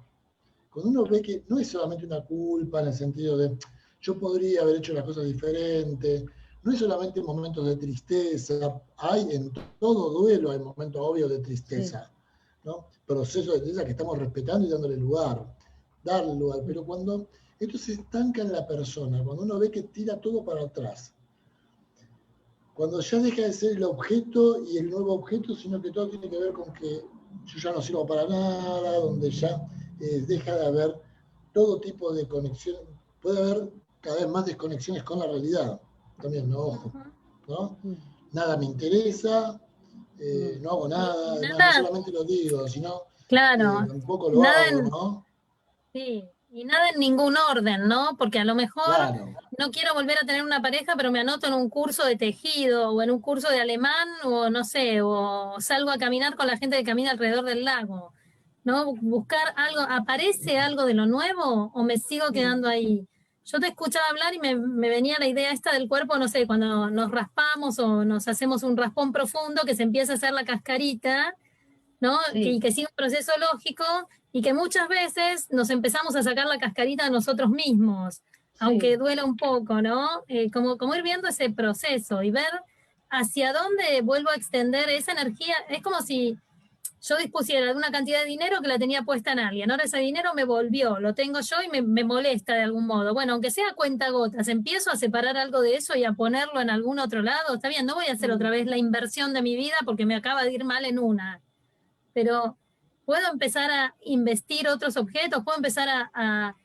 Cuando uno ve que no es solamente una culpa en el sentido de yo podría haber hecho las cosas diferentes, no es solamente momentos de tristeza, hay en todo duelo, hay momentos obvios de tristeza, ¿no? Procesos de tristeza que estamos respetando y dándole lugar, darle lugar, pero cuando esto se estanca en la persona, cuando uno ve que tira todo para atrás, cuando ya deja de ser el objeto y el nuevo objeto, sino que todo tiene que ver con que yo ya no sirvo para nada, donde ya deja de haber todo tipo de conexión, puede haber cada vez más desconexiones con la realidad, también, ¿no? Ojo, ¿no? Nada me interesa, no hago nada, además no solamente lo digo, sino Claro, tampoco lo nada hago, en, ¿no? sí, y nada en ningún orden, ¿no? Porque a lo mejor Claro. no quiero volver a tener una pareja, pero me anoto en un curso de tejido o en un curso de alemán o no sé, o salgo a caminar con la gente que camina alrededor del lago, ¿no? Buscar algo, ¿aparece algo de lo nuevo o me sigo quedando ahí? yo te escuchaba hablar y me venía la idea esta del cuerpo, no sé, cuando nos raspamos o nos hacemos un raspón profundo, que se empieza a hacer la cascarita, ¿no? Sí. Que sigue un proceso lógico y que muchas veces nos empezamos a sacar la cascarita de nosotros mismos, aunque duela un poco, ¿no? Como ir viendo ese proceso y ver hacia dónde vuelvo a extender esa energía. Es como si yo dispusiera de una cantidad de dinero que la tenía puesta en alguien. Ahora ese dinero me volvió, lo tengo yo y me molesta de algún modo. Bueno, aunque sea cuentagotas, empiezo a separar algo de eso y a ponerlo en algún otro lado. Está bien, no voy a hacer otra vez la inversión de mi vida porque me acaba de ir mal en una. Pero puedo empezar a investir otros objetos, puedo empezar a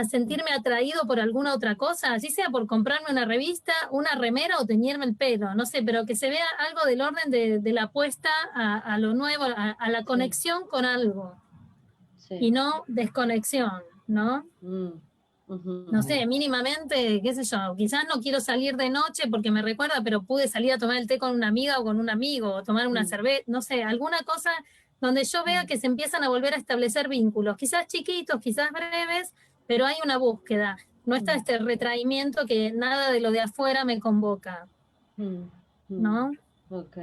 sentirme atraído por alguna otra cosa, así sea por comprarme una revista, una remera o teñirme el pelo, no sé, pero que se vea algo del orden de la apuesta a lo nuevo, a la conexión con algo, y no desconexión, ¿no? No sé, mínimamente, qué sé yo, quizás no quiero salir de noche porque me recuerda, pero pude salir a tomar el té con una amiga o con un amigo, o tomar una cerveza, no sé, alguna cosa donde yo vea que se empiezan a volver a establecer vínculos, quizás chiquitos, quizás breves, pero hay una búsqueda, no está este retraimiento que nada de lo de afuera me convoca, ¿no? Ok.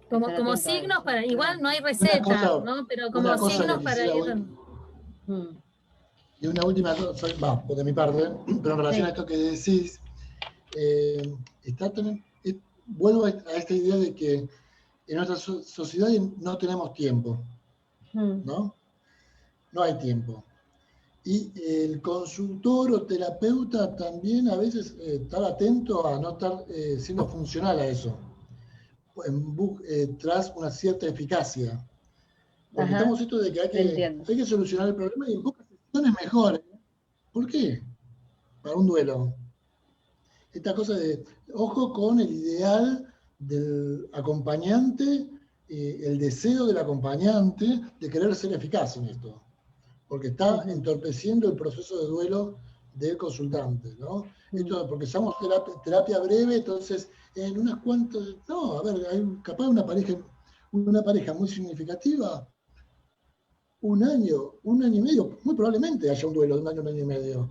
Como signos para, igual no hay receta, ¿no? Pero como signos para ir... Y una última cosa, de mi parte, pero en relación a esto que decís, vuelvo a esta idea de que en nuestra sociedad no tenemos tiempo, ¿no? No hay tiempo. Y el consultor o terapeuta también a veces estar atento a no estar siendo funcional a eso, tras una cierta eficacia. Porque estamos esto de que hay que solucionar el problema y en pocas sesiones mejor. ¿Por qué? Para un duelo. Esta cosa de, ojo con el ideal del acompañante, el deseo del acompañante de querer ser eficaz en esto, porque está entorpeciendo el proceso de duelo del consultante, ¿no? Esto porque usamos terapia breve, entonces en unas cuantas, no, a ver, hay capaz una pareja muy significativa, un año y medio, muy probablemente haya un duelo de un año y medio.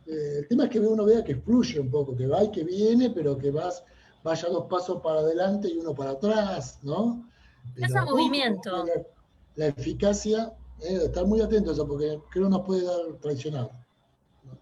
El tema es que uno vea que fluye un poco, que va y que viene, pero que vaya 2 pasos para adelante y 1 para atrás, ¿no? Es a movimiento. La eficacia, estar muy atento a eso, porque creo que nos puede dar traicionado.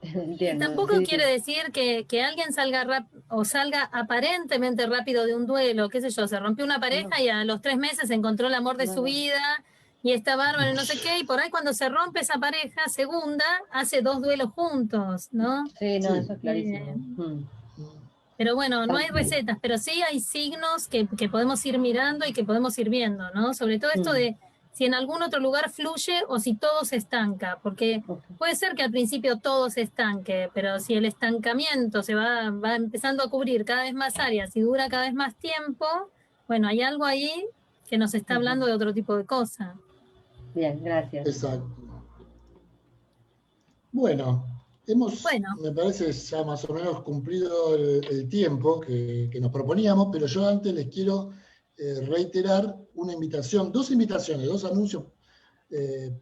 Y tampoco quiere decir que alguien salga aparentemente rápido de un duelo, qué sé yo, se rompió una pareja y a los 3 meses encontró el amor de su vida y está bárbaro y no sé qué, y por ahí cuando se rompe esa pareja segunda, hace 2 duelos juntos, ¿no? Sí, no, eso es clarísimo. Pero bueno, no hay recetas, pero sí hay signos que podemos ir mirando y que podemos ir viendo, ¿no? Sobre todo esto de si en algún otro lugar fluye o si todo se estanca, porque puede ser que al principio todo se estanque, pero si el estancamiento se va empezando a cubrir cada vez más áreas y dura cada vez más tiempo, bueno, hay algo ahí que nos está hablando de otro tipo de cosas. Bien, gracias. Exacto. Bueno, me parece, ya más o menos cumplido el tiempo que nos proponíamos, pero yo antes les quiero reiterar una invitación, 2 invitaciones, 2 anuncios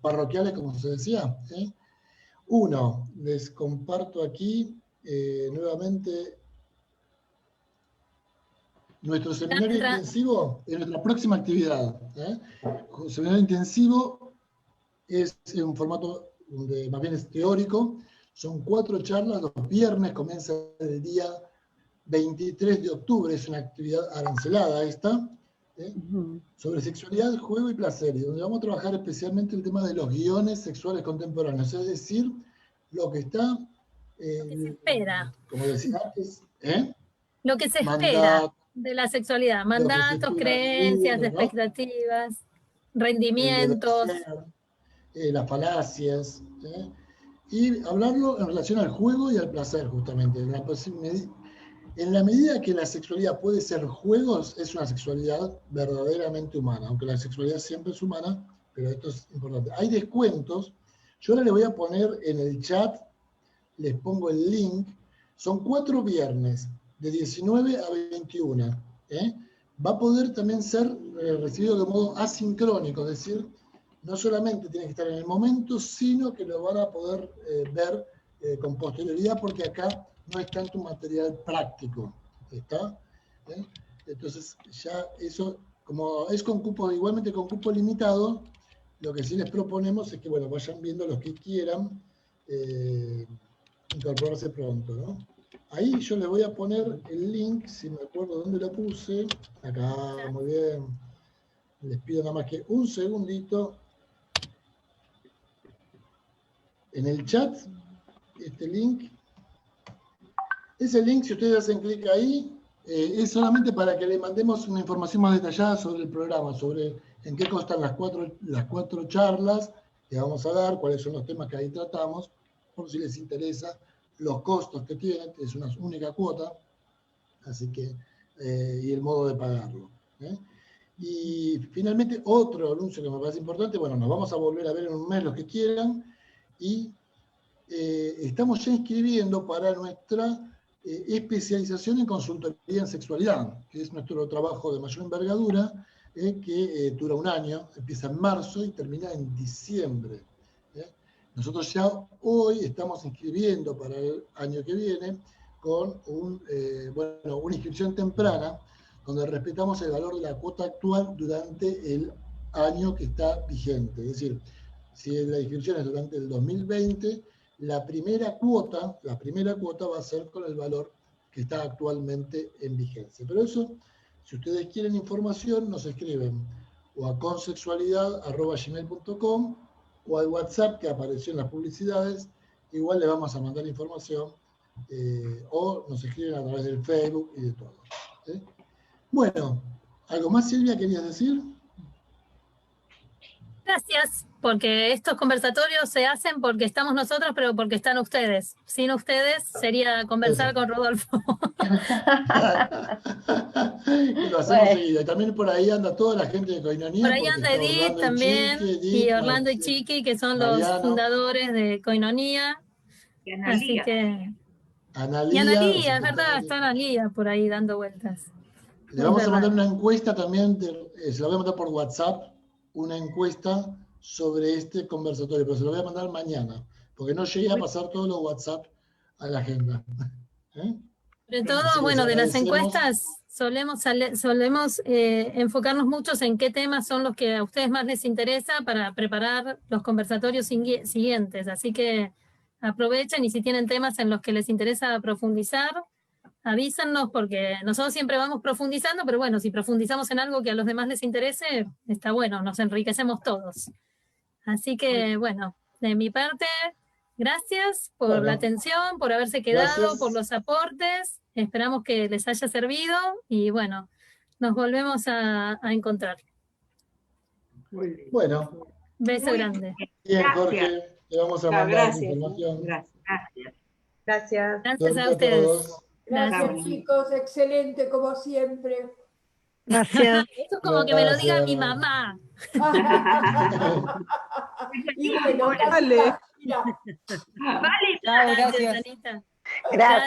parroquiales, como se decía. Uno, les comparto aquí nuevamente nuestro seminario intensivo en nuestra próxima actividad. El seminario intensivo es en un formato más bien es teórico, son 4 charlas, los viernes, comienza el día 23 de octubre, es una actividad arancelada esta, sobre sexualidad, juego y placer, y donde vamos a trabajar especialmente el tema de los guiones sexuales contemporáneos, es decir, lo que está... lo que se espera. Como decía antes, lo que se espera de la sexualidad, mandatos, creencias, expectativas, rendimientos. Las falacias, y hablarlo en relación al juego y al placer, justamente. En la medida que la sexualidad puede ser juegos, es una sexualidad verdaderamente humana, aunque la sexualidad siempre es humana, pero esto es importante. Hay descuentos, yo ahora le voy a poner en el chat, les pongo el link, son 4 viernes, de 19 a 21. Va a poder también ser recibido de modo asincrónico, es decir, no solamente tiene que estar en el momento, sino que lo van a poder ver con posterioridad, porque acá no es tanto un material práctico, ¿está? Entonces ya eso, como es con cupo, igualmente con cupo limitado, lo que sí les proponemos es que, bueno, vayan viendo los que quieran incorporarse pronto, ¿no? Ahí yo les voy a poner el link, si me acuerdo dónde lo puse. Acá, muy bien. Les pido nada más que un segundito. En el chat, este link. Ese link, si ustedes hacen clic ahí, es solamente para que le mandemos una información más detallada sobre el programa, sobre en qué constan las cuatro charlas que vamos a dar, cuáles son los temas que ahí tratamos, por si les interesa, los costos que tienen, es una única cuota, así que, y el modo de pagarlo. Y finalmente, otro anuncio que me parece importante, bueno, nos vamos a volver a ver en un mes los que quieran, y estamos ya inscribiendo para nuestra especialización en consultoría en sexualidad, que es nuestro trabajo de mayor envergadura, que dura un año, empieza en marzo y termina en diciembre. Nosotros ya hoy estamos inscribiendo para el año que viene con una inscripción temprana, donde respetamos el valor de la cuota actual durante el año que está vigente. Es decir, si la inscripción es durante el 2020, la primera cuota va a ser con el valor que está actualmente en vigencia. Pero eso, si ustedes quieren información, nos escriben o a consexualidad@gmail.com o al WhatsApp que apareció en las publicidades. Igual le vamos a mandar información, o nos escriben a través del Facebook y de todo. Bueno, ¿algo más, Silvia, querías decir? Gracias, porque estos conversatorios se hacen porque estamos nosotros, pero porque están ustedes. Sin ustedes sería conversar con Rodolfo. Y lo hacemos seguido. Y también por ahí anda toda la gente de Koinonia. Por ahí anda Edith también, y Orlando y Chiqui, que son los fundadores de Koinonia. Así que... Y Analía, es verdad, está Analía por ahí dando vueltas. Le vamos a mandar una encuesta también, se la voy a mandar por WhatsApp, una encuesta sobre este conversatorio, pero se lo voy a mandar mañana, porque no llegué a pasar todos los WhatsApp a la agenda. Sobre todo, bueno, de las encuestas solemos enfocarnos mucho en qué temas son los que a ustedes más les interesa para preparar los conversatorios siguientes, así que aprovechen, y si tienen temas en los que les interesa profundizar, avísennos, porque nosotros siempre vamos profundizando, pero bueno, si profundizamos en algo que a los demás les interese, está bueno, nos enriquecemos todos. Así que, bueno, de mi parte, gracias por la atención, por haberse quedado, por los aportes, esperamos que les haya servido, y bueno, nos volvemos a encontrar. Muy bien. Bueno. Beso grande. Bien, Jorge, le vamos a mandar información. Gracias. Gracias a ustedes. Gracias, chicos, excelente como siempre. Gracias. Esto es como que me lo diga mi mamá. Y bueno, vale. mira. Vale, gracias, Anita. Gracias.